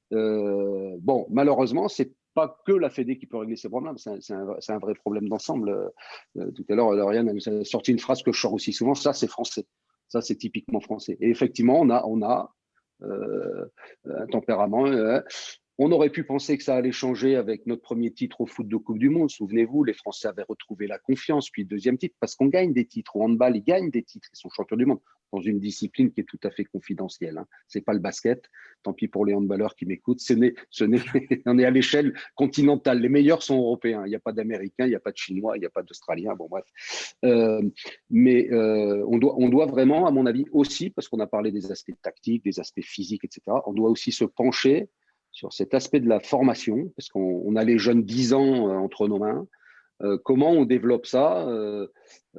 Speaker 4: Bon, malheureusement, c'est pas que la Fédé qui peut régler ces problèmes, c'est un vrai problème d'ensemble. Tout à l'heure, Lauriane a sorti une phrase que je sors aussi souvent, ça c'est français, ça c'est typiquement français. Et effectivement, on a un tempérament. On aurait pu penser que ça allait changer avec notre premier titre au foot de Coupe du Monde. Souvenez-vous, les Français avaient retrouvé la confiance, puis le deuxième titre, parce qu'on gagne des titres. Au handball, ils gagnent des titres, ils sont champions du monde dans une discipline qui est tout à fait confidentielle. Hein. C'est pas le basket. Tant pis pour les handballeurs qui m'écoutent. On est à l'échelle continentale. Les meilleurs sont européens. Il n'y a pas d'Américains, il n'y a pas de Chinois, il n'y a pas d'Australiens. Bon, bref. Mais on doit vraiment, à mon avis, aussi, parce qu'on a parlé des aspects tactiques, des aspects physiques, etc., on doit aussi se pencher sur cet aspect de la formation, parce qu'on a les jeunes 10 ans entre nos mains. Comment on développe ça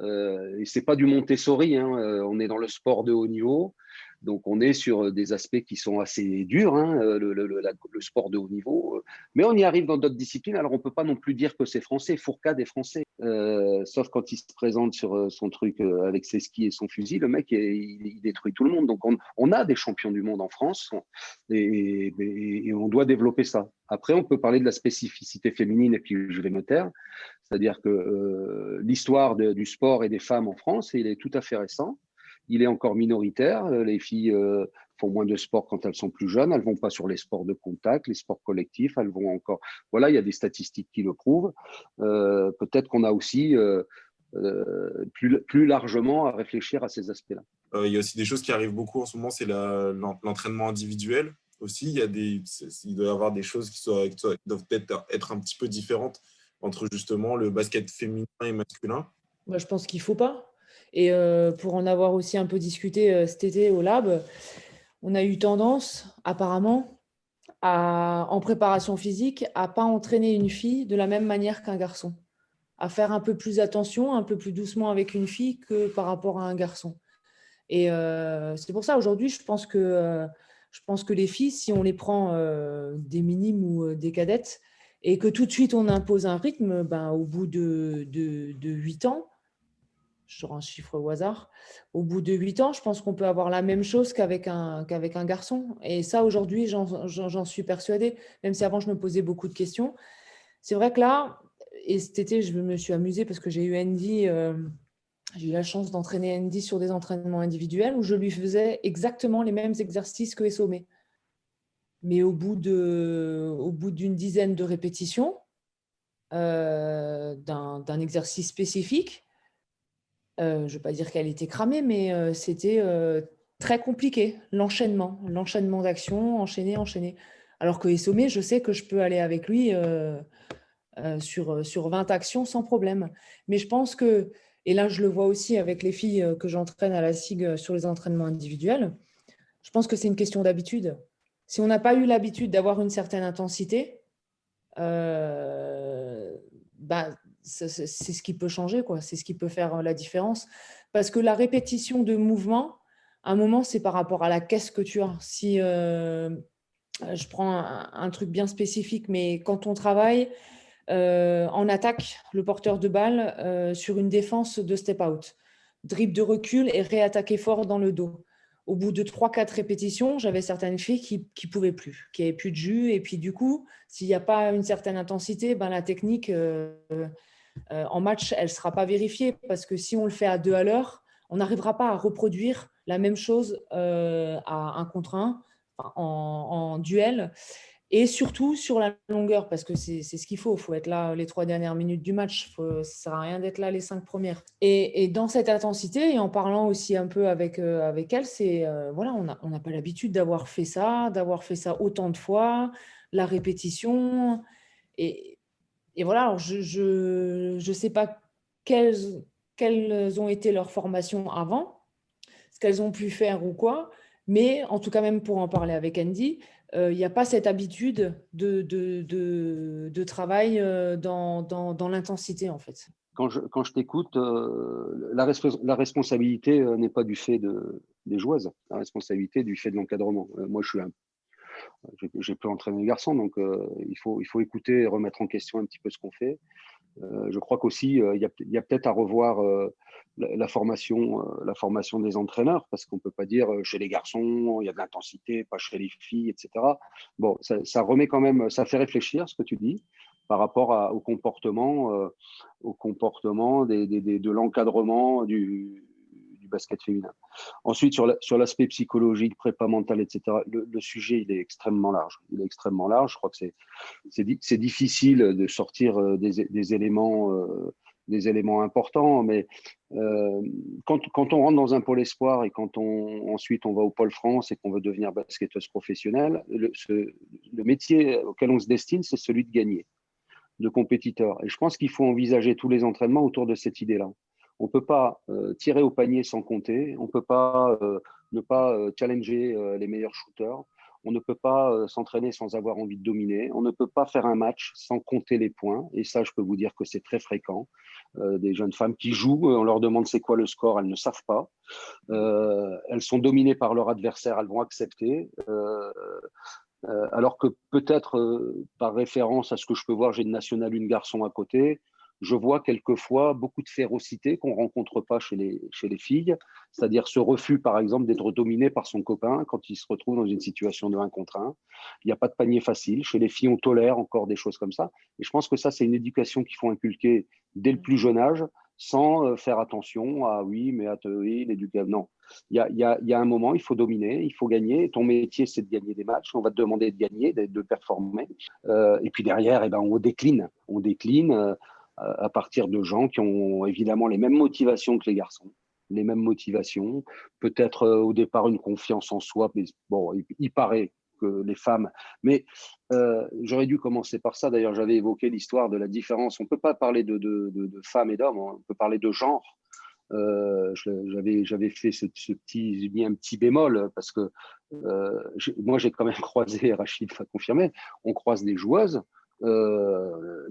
Speaker 4: et c'est pas du Montessori, hein, on est dans le sport de haut niveau, donc on est sur des aspects qui sont assez durs, hein, le sport de haut niveau, mais on y arrive dans d'autres disciplines. Alors on peut pas non plus dire que c'est français. Fourcade est français, sauf quand il se présente sur son truc avec ses skis et son fusil, le mec il détruit tout le monde. Donc on a des champions du monde en France et on doit développer ça. Après on peut parler de la spécificité féminine et puis je vais me taire. C'est-à-dire que l'histoire du sport et des femmes en France, il est tout à fait récent. Il est encore minoritaire. Les filles font moins de sport quand elles sont plus jeunes. Elles ne vont pas sur les sports de contact, les sports collectifs. Elles vont encore. Voilà, il y a des statistiques qui le prouvent. Peut-être qu'on a aussi plus largement à réfléchir à ces aspects-là.
Speaker 1: Il y a aussi des choses qui arrivent beaucoup en ce moment, c'est l'entraînement individuel aussi. Il doit y avoir des choses qui doivent peut-être être un petit peu différentes entre justement le basket féminin et masculin.
Speaker 2: Moi, je pense qu'il ne faut pas. Et pour en avoir aussi un peu discuté cet été au lab, on a eu tendance, apparemment, en préparation physique, à ne pas entraîner une fille de la même manière qu'un garçon, à faire un peu plus attention, un peu plus doucement avec une fille que par rapport à un garçon. Et c'est pour ça, aujourd'hui, je pense que les filles, si on les prend des minimes ou des cadettes, et que tout de suite on impose un rythme, ben, au bout de 8 ans, je sors un chiffre au hasard, au bout de 8 ans, je pense qu'on peut avoir la même chose qu'avec un garçon. Et ça, aujourd'hui, j'en suis persuadée, même si avant je me posais beaucoup de questions. C'est vrai que là, et cet été, je me suis amusée parce que j'ai eu Andy, j'ai eu la chance d'entraîner Andy sur des entraînements individuels où je lui faisais exactement les mêmes exercices que Essomé. Mais au bout d'une dizaine de répétitions d'un exercice spécifique, je ne vais pas dire qu'elle était cramée, mais c'était très compliqué, l'enchaînement d'actions, enchaîner. Alors que Essomé, je sais que je peux aller avec lui sur 20 actions sans problème. Mais je pense que, et là je le vois aussi avec les filles que j'entraîne à la SIG sur les entraînements individuels, je pense que c'est une question d'habitude. Si on n'a pas eu l'habitude d'avoir une certaine intensité, bah, c'est ce qui peut changer, quoi. C'est ce qui peut faire la différence. Parce que la répétition de mouvements, à un moment, c'est par rapport à la caisse que tu as. Si je prends un truc bien spécifique, mais quand on travaille en attaque, le porteur de balle sur une défense de step-out, dribble de recul et réattaquer fort dans le dos. Au bout de 3-4 répétitions, j'avais certaines filles qui ne pouvaient plus, qui n'avaient plus de jus. Et puis du coup, s'il n'y a pas une certaine intensité, ben, la technique en match, elle ne sera pas vérifiée. Parce que si on le fait à 2 à l'heure, on n'arrivera pas à reproduire la même chose à 1 contre 1, en duel. Et surtout sur la longueur, parce que c'est ce qu'il faut. Il faut être là les 3 dernières minutes du match. Ça ne sert à rien d'être là les 5 premières. Et dans cette intensité, et en parlant aussi un peu avec elle, c'est voilà, on n'a pas l'habitude d'avoir fait ça autant de fois, la répétition. Et voilà, alors je sais pas quelles ont été leurs formations avant, ce qu'elles ont pu faire ou quoi, mais en tout cas, même pour en parler avec Andy, il n'y a pas cette habitude de travail dans l'intensité, en fait.
Speaker 4: Quand je t'écoute, la responsabilité n'est pas du fait des joueuses, la responsabilité est du fait de l'encadrement. Moi, j'ai peu entraîné les garçons, donc il faut écouter et remettre en question un petit peu ce qu'on fait. Je crois qu'aussi, il y a peut-être à revoir la formation des entraîneurs, parce qu'on ne peut pas dire chez les garçons, il y a de l'intensité, pas chez les filles, etc. Bon, ça remet quand même, ça fait réfléchir ce que tu dis par rapport au comportement de l'encadrement du basket féminin. Ensuite, sur l'aspect psychologique, prépa mentale, etc., le sujet, il est extrêmement large. Il est extrêmement large. Je crois que c'est difficile de sortir des éléments importants, mais quand on rentre dans un pôle espoir et ensuite on va au pôle France et qu'on veut devenir basketteuse professionnelle, le métier auquel on se destine, c'est celui de gagner, de compétiteur. Et je pense qu'il faut envisager tous les entraînements autour de cette idée-là. On ne peut pas tirer au panier sans compter, on ne peut pas ne pas challenger les meilleurs shooters, on ne peut pas s'entraîner sans avoir envie de dominer, on ne peut pas faire un match sans compter les points, et ça je peux vous dire que c'est très fréquent. Des jeunes femmes qui jouent, on leur demande c'est quoi le score, elles ne savent pas. Elles sont dominées par leur adversaire, elles vont accepter. Alors que peut-être par référence à ce que je peux voir, j'ai de National 1 garçon à côté, je vois quelquefois beaucoup de férocité qu'on ne rencontre pas chez les filles, c'est-à-dire ce refus par exemple d'être dominé par son copain quand il se retrouve dans une situation de 1 contre 1. Il n'y a pas de panier facile. Chez les filles, on tolère encore des choses comme ça. Et je pense que ça, c'est une éducation qu'il faut inculquer dès le plus jeune âge, sans faire attention à oui, mais oui, l'éducation. Non. Il y a un moment, il faut dominer, il faut gagner. Ton métier, c'est de gagner des matchs. On va te demander de gagner, de performer. Et puis derrière, eh ben, on décline. On décline à partir de gens qui ont évidemment les mêmes motivations que les garçons, les mêmes motivations. Peut-être au départ une confiance en soi, mais bon, il paraît que les femmes. Mais j'aurais dû commencer par ça. D'ailleurs, j'avais évoqué l'histoire de la différence. On ne peut pas parler de femmes et d'hommes, on peut parler de genre. J'avais fait un petit bémol parce que moi j'ai quand même croisé, Rachid va confirmer, on croise des joueuses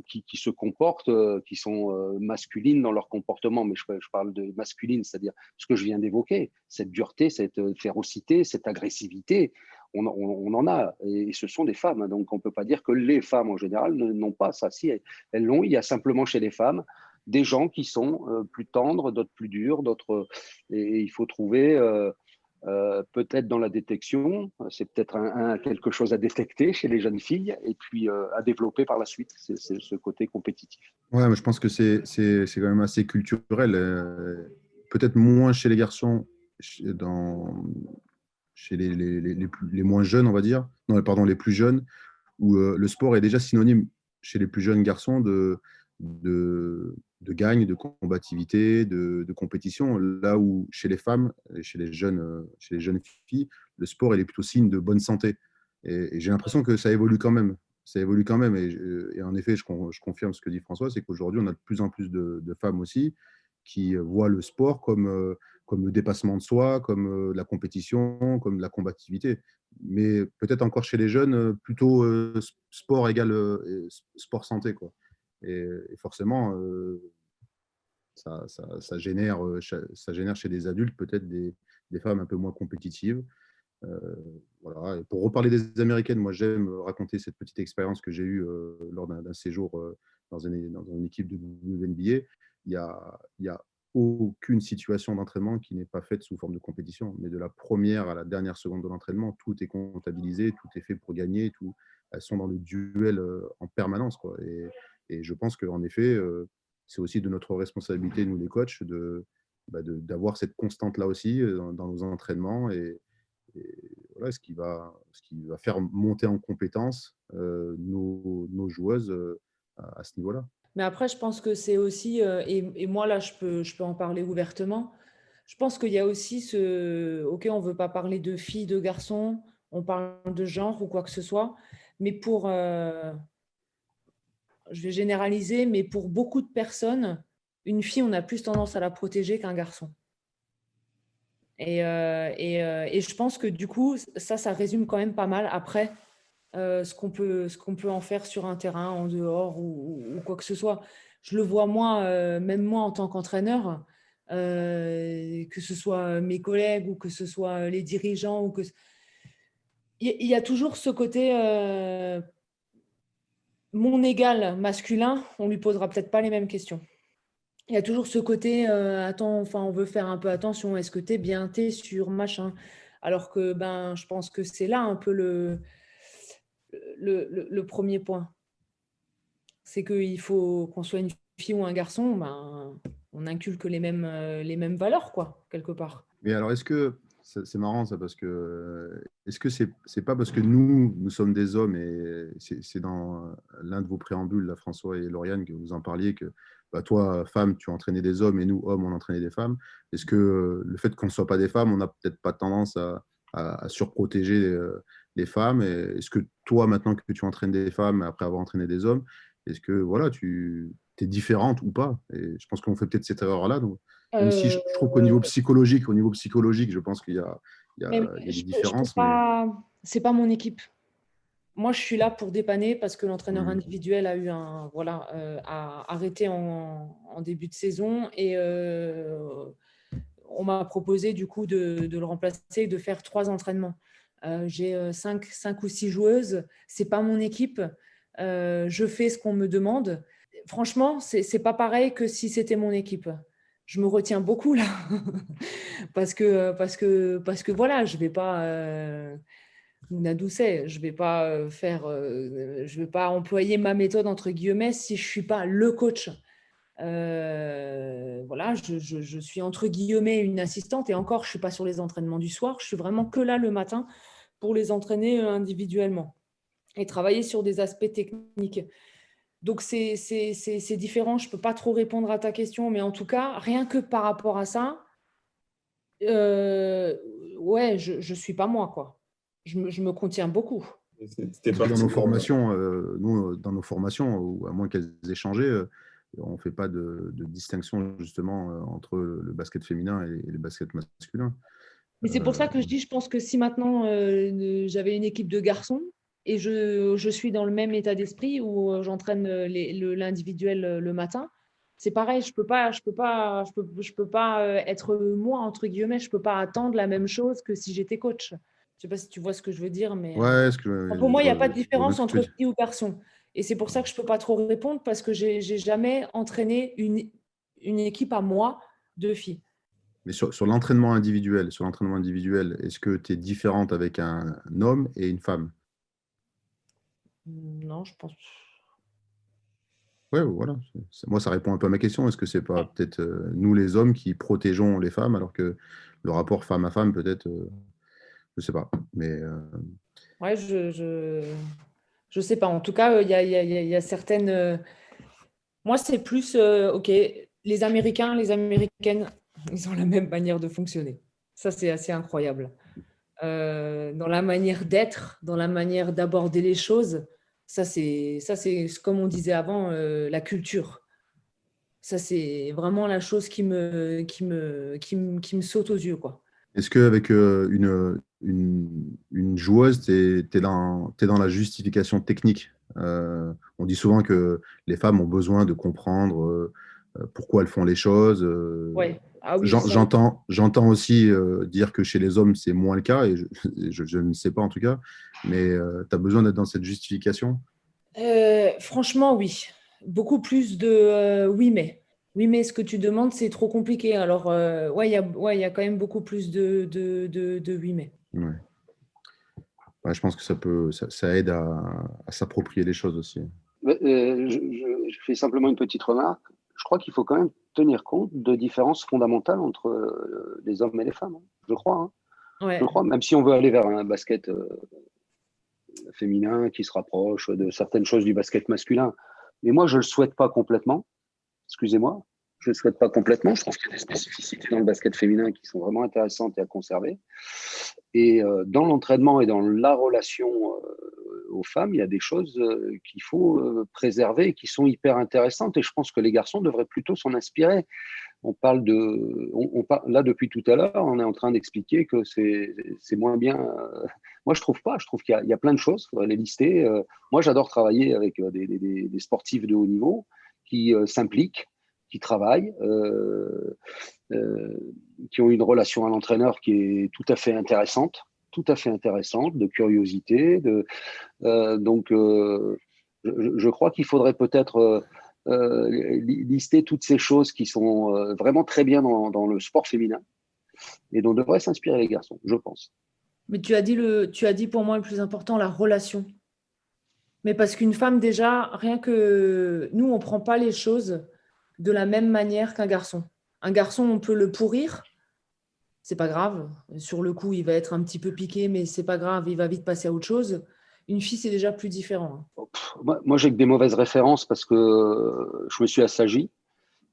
Speaker 4: qui se comportent, qui sont masculines dans leur comportement, mais je parle de masculine, c'est-à-dire ce que je viens d'évoquer, cette dureté, cette férocité, cette agressivité, on en a, et ce sont des femmes, hein, donc on ne peut pas dire que les femmes en général n'ont pas ça. Si elles l'ont, il y a simplement chez les femmes des gens qui sont plus tendres, d'autres plus durs, et il faut trouver peut-être dans la détection, c'est peut-être quelque chose à détecter chez les jeunes filles et puis à développer par la suite, c'est ce côté compétitif.
Speaker 3: Ouais, mais je pense que c'est quand même assez culturel, peut-être moins chez les garçons, chez les moins jeunes, on va dire, non, pardon, les plus jeunes, où le sport est déjà synonyme chez les plus jeunes garçons de gagne, de combativité, de compétition, là où chez les femmes, et chez les jeunes filles, le sport il est plutôt signe de bonne santé. Et j'ai l'impression que ça évolue quand même. Ça évolue quand même. Et en effet, je confirme ce que dit François, c'est qu'aujourd'hui, on a de plus en plus de femmes aussi qui voient le sport comme comme le dépassement de soi, comme la compétition, comme la combativité. Mais peut-être encore chez les jeunes, plutôt sport égale sport santé, quoi. Et forcément, ça génère, ça génère chez des adultes peut-être des femmes un peu moins compétitives. Euh, voilà. Et pour reparler des Américaines, moi j'aime raconter cette petite expérience que j'ai eue lors d'un séjour dans une équipe de WNBA. Il y a aucune situation d'entraînement qui n'est pas faite sous forme de compétition, mais de la première à la dernière seconde de l'entraînement, tout est comptabilisé, tout est fait pour gagner, tout, elles sont dans le duel en permanence, quoi. Et je pense qu'en effet, c'est aussi de notre responsabilité, nous les coachs, d'avoir cette constante-là aussi dans nos entraînements et voilà, ce qui va faire monter en compétence nos joueuses à ce niveau-là.
Speaker 2: Mais après, je pense que c'est aussi, et moi là, je peux en parler ouvertement. Je pense qu'il y a aussi ok, on ne veut pas parler de filles, de garçons, on parle de genre ou quoi que ce soit, mais je vais généraliser, mais pour beaucoup de personnes, une fille, on a plus tendance à la protéger qu'un garçon. Et je pense que du coup, ça résume quand même pas mal après ce qu'on peut en faire sur un terrain, en dehors ou quoi que ce soit. Je le vois moi, même moi en tant qu'entraîneur, que ce soit mes collègues ou que ce soit les dirigeants. Il y a toujours ce côté, mon égal masculin, on lui posera peut-être pas les mêmes questions. Il y a toujours ce côté, attends, enfin, on veut faire un peu attention, est-ce que tu es bien, tu es sûr, machin. Alors que je pense que c'est là un peu le premier point. C'est qu'il faut qu'on soit une fille ou un garçon, on inculque les mêmes valeurs, quoi, quelque part.
Speaker 3: Mais alors, est-ce que c'est marrant ça parce que est-ce que c'est pas parce que nous sommes des hommes et c'est dans l'un de vos préambules, là, François et Lauriane, que vous en parliez que toi, femme, tu entraînais des hommes et nous, hommes, on entraînait des femmes. Est-ce que le fait qu'on ne soit pas des femmes, on n'a peut-être pas tendance à surprotéger les femmes? Est-ce que toi, maintenant que tu entraînes des femmes après avoir entraîné des hommes, est-ce que voilà, tu es différente ou pas? Et je pense qu'on fait peut-être cette erreur-là. Donc, même si je trouve qu'au niveau psychologique, je pense qu'il y a des
Speaker 2: je peux
Speaker 3: différences.
Speaker 2: pas, c'est pas mon équipe. Moi, je suis là pour dépanner parce que l'entraîneur
Speaker 3: Mais...
Speaker 2: individuel a eu a arrêté en début de saison et on m'a proposé du coup de le remplacer et de faire 3 entraînements. J'ai 5 ou 6 joueuses, c'est pas mon équipe. Je fais ce qu'on me demande. Franchement, c'est pas pareil que si c'était mon équipe. Je me retiens beaucoup là parce que voilà, je vais pas Mouna Doucet, je vais pas je vais pas employer ma méthode entre guillemets si je suis pas le coach. Voilà, je suis entre guillemets une assistante et encore, je suis pas sur les entraînements du soir, je suis vraiment que là le matin pour les entraîner individuellement et travailler sur des aspects techniques. Donc, c'est différent. Je ne peux pas trop répondre à ta question, mais en tout cas, rien que par rapport à ça, ouais, je ne suis pas moi, quoi. Je me contiens beaucoup.
Speaker 1: C'était
Speaker 3: Parce que dans
Speaker 1: parti
Speaker 3: nos
Speaker 1: pour...
Speaker 3: formations, nous, dans nos formations, ou à moins qu'elles aient changé, on ne fait pas de distinction justement entre le basket féminin et le basket masculin.
Speaker 2: Mais c'est pour ça que je dis, je pense que si maintenant j'avais une équipe de garçons et je suis dans le même état d'esprit où j'entraîne l'individuel le matin, c'est pareil, je peux pas être moi entre guillemets, je peux pas attendre la même chose que si j'étais coach. Je sais pas si tu vois ce que je veux dire, mais
Speaker 3: Ouais,
Speaker 2: pour moi, il n'y a pas de
Speaker 3: je vois bien
Speaker 2: différence
Speaker 3: ce que tu
Speaker 2: entre
Speaker 3: dis.
Speaker 2: fille ou garçon. Et c'est pour ça que je peux pas trop répondre parce que j'ai jamais entraîné une équipe à moi de filles.
Speaker 3: Mais sur l'entraînement individuel, est-ce que tu es différente avec un homme et une femme?
Speaker 2: Non, je pense.
Speaker 3: Ouais, voilà. Moi, ça répond un peu à ma question. Est-ce que c'est pas peut-être nous les hommes qui protégeons les femmes alors que le rapport femme à femme, peut-être, je sais pas. Mais
Speaker 2: Ouais, je sais pas. En tout cas, il y a certaines. Moi, c'est plus ok. Les Américains, les Américaines, ils ont la même manière de fonctionner. Ça, c'est assez incroyable. Dans la manière d'être, dans la manière d'aborder les choses, ça c'est comme on disait avant, la culture. Ça, c'est vraiment la chose qui me saute aux yeux, quoi.
Speaker 3: Est-ce qu'avec une joueuse, tu es dans la justification technique? On dit souvent que les femmes ont besoin de comprendre pourquoi elles font les choses.
Speaker 2: Ouais. Ah oui, ça.
Speaker 3: J'entends aussi dire que chez les hommes, c'est moins le cas, et je ne sais pas en tout cas, mais tu as besoin d'être dans cette justification?
Speaker 2: Franchement, oui. Beaucoup plus de oui, mais. Oui, mais ce que tu demandes, c'est trop compliqué. Alors, ouais, il y a quand même beaucoup plus de oui, mais.
Speaker 3: Ouais. Ouais, je pense que ça aide à s'approprier les choses aussi.
Speaker 4: Je fais simplement une petite remarque. Je crois qu'il faut quand même tenir compte de différences fondamentales entre les hommes et les femmes. Je crois. Hein.
Speaker 2: Ouais.
Speaker 4: Je crois, même si on veut aller vers un basket féminin qui se rapproche de certaines choses du basket masculin. Mais moi, je ne le souhaite pas complètement. Excusez-moi. Je ne le souhaite pas complètement. Je pense qu'il y a des spécificités dans le basket féminin qui sont vraiment intéressantes et à conserver. Et dans l'entraînement et dans la relation aux femmes, il y a des choses qu'il faut préserver et qui sont hyper intéressantes. Et je pense que les garçons devraient plutôt s'en inspirer. On parle là depuis tout à l'heure, on est en train d'expliquer que c'est moins bien. Moi, je trouve pas. Je trouve qu'il y a plein de choses. Il faudrait les lister. Moi, j'adore travailler avec des sportifs de haut niveau qui s'impliquent, qui travaillent, qui ont une relation à l'entraîneur qui est tout à fait intéressante, de curiosité. Donc, je crois qu'il faudrait peut-être lister toutes ces choses qui sont vraiment très bien dans le sport féminin et dont devraient s'inspirer les garçons, je pense.
Speaker 2: Mais tu as dit pour moi le plus important, la relation. Mais parce qu'une femme, déjà, rien que nous, on ne prend pas les choses de la même manière qu'un garçon. Un garçon, on peut le pourrir, c'est pas grave. Sur le coup, il va être un petit peu piqué, mais c'est pas grave, il va vite passer à autre chose. Une fille, c'est déjà plus différent.
Speaker 4: Moi, j'ai que des mauvaises références parce que je me suis assagi.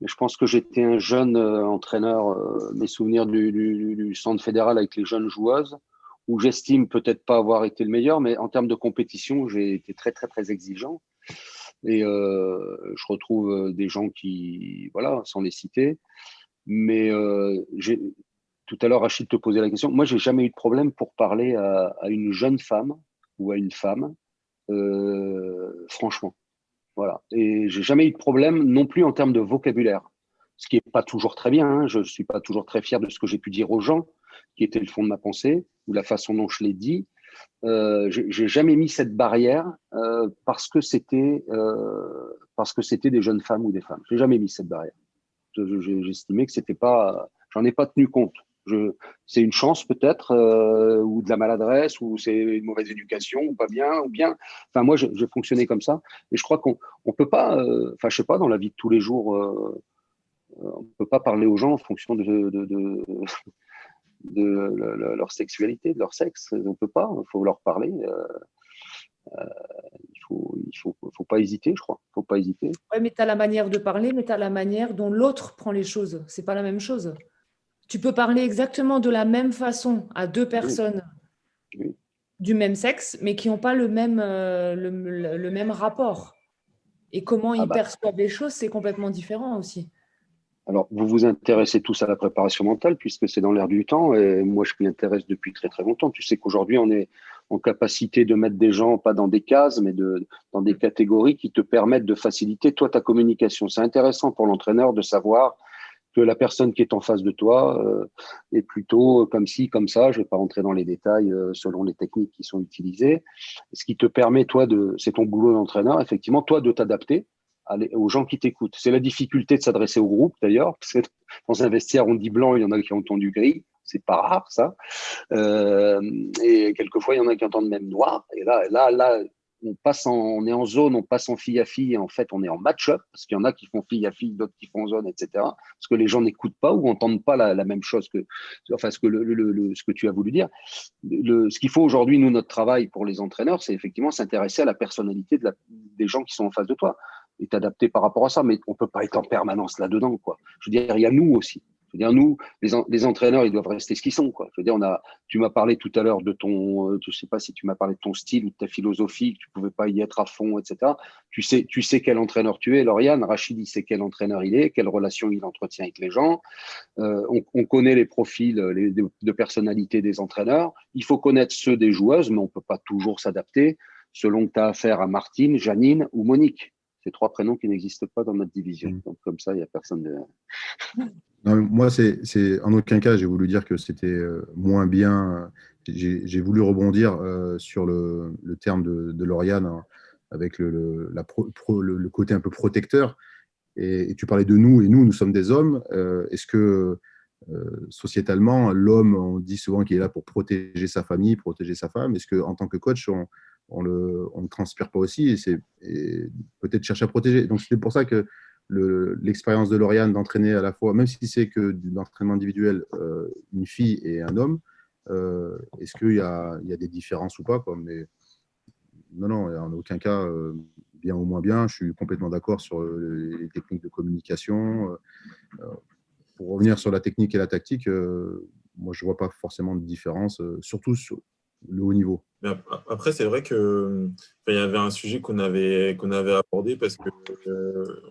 Speaker 4: Mais je pense que j'étais un jeune entraîneur, mes souvenirs du centre fédéral avec les jeunes joueuses, où j'estime peut-être pas avoir été le meilleur, mais en termes de compétition, j'ai été très, très, très exigeant. Et je retrouve des gens qui, voilà, sans les citer. Mais tout à l'heure, Rachid te posait la question. Moi, j'ai jamais eu de problème pour parler à une jeune femme ou à une femme, franchement. Voilà. Et j'ai jamais eu de problème non plus en termes de vocabulaire, ce qui est pas toujours très bien. Hein. Je suis pas toujours très fier de ce que j'ai pu dire aux gens, qui était le fond de ma pensée ou la façon dont je l'ai dit. J'ai jamais mis cette barrière parce que c'était des jeunes femmes ou des femmes. J'ai jamais mis cette barrière. J'estimais que c'était pas, j'en ai pas tenu compte. C'est une chance peut-être ou de la maladresse ou c'est une mauvaise éducation ou pas bien ou bien. Enfin moi je fonctionnais comme ça et je crois qu'on peut pas. Enfin je sais pas dans la vie de tous les jours on peut pas parler aux gens en fonction de leur sexualité, de leur sexe. On peut pas. Il faut leur parler. Il faut pas hésiter, je crois. Faut pas hésiter.
Speaker 2: Ouais, mais tu as la manière de parler, mais tu as la manière dont l'autre prend les choses. C'est pas la même chose. Tu peux parler exactement de la même façon à deux personnes
Speaker 4: Oui.
Speaker 2: du même sexe, mais qui n'ont pas le même rapport. Et comment ils perçoivent les choses, c'est complètement différent aussi.
Speaker 4: Alors, vous vous intéressez tous à la préparation mentale puisque c'est dans l'air du temps et moi, je m'y intéresse depuis très, très longtemps. Tu sais qu'aujourd'hui, on est en capacité de mettre des gens, pas dans des cases, mais dans des catégories qui te permettent de faciliter, toi, ta communication. C'est intéressant pour l'entraîneur de savoir que la personne qui est en face de toi est plutôt comme ci, comme ça. Je ne vais pas rentrer dans les détails selon les techniques qui sont utilisées. Ce qui te permet, toi, c'est ton boulot d'entraîneur, effectivement, toi, de t'adapter aux gens qui t'écoutent. C'est la difficulté de s'adresser au groupe, d'ailleurs, parce que dans un vestiaire, on dit blanc, il y en a qui ont entendu gris. C'est pas rare, ça. Et quelquefois, il y en a qui entendent même noir. Et là, on est en zone, on passe en fille à fille, et en fait, on est en match-up, parce qu'il y en a qui font fille à fille, d'autres qui font zone, etc. Parce que les gens n'écoutent pas ou n'entendent pas la même chose que, enfin, ce que tu as voulu dire. Ce qu'il faut aujourd'hui, nous, notre travail pour les entraîneurs, c'est effectivement s'intéresser à la personnalité des gens qui sont en face de toi et t'adapter par rapport à ça. Mais on peut pas être en permanence là-dedans, quoi. Je veux dire, il y a nous aussi. Je veux dire, nous, les entraîneurs, ils doivent rester ce qu'ils sont, quoi. Je veux dire, tu m'as parlé tout à l'heure de je sais pas si tu m'as parlé de ton style ou de ta philosophie, que tu pouvais pas y être à fond, etc. Tu sais quel entraîneur tu es, Lauriane. Rachid, il sait quel entraîneur il est, quelle relation il entretient avec les gens. On connaît les profils de personnalité des entraîneurs. Il faut connaître ceux des joueuses, mais on peut pas toujours s'adapter selon que tu as affaire à Martine, Janine ou Monique. C'est 3 prénoms qui n'existent pas dans notre division. Donc, comme ça, il n'y a personne de…
Speaker 3: Non, moi, en aucun cas, j'ai voulu dire que c'était moins bien. J'ai voulu rebondir sur le terme de Lauriane, hein, avec le côté un peu protecteur. Et tu parlais de nous, et nous sommes des hommes. Est-ce que sociétalement, l'homme, on dit souvent qu'il est là pour protéger sa famille, protéger sa femme. Est-ce qu'en tant que coach, on ne transpire pas aussi et peut-être chercher à protéger? Donc, c'est pour ça que l'expérience de Lauriane d'entraîner à la fois, même si c'est que d'entraînement individuel, une fille et un homme, est-ce qu'il y a des différences ou pas, quoi? Mais non, en aucun cas, bien ou moins bien. Je suis complètement d'accord sur les techniques de communication. Pour revenir sur la technique et la tactique, moi, je ne vois pas forcément de différence, surtout sur le haut niveau.
Speaker 1: Mais après, c'est vrai que il y avait un sujet qu'on avait abordé parce que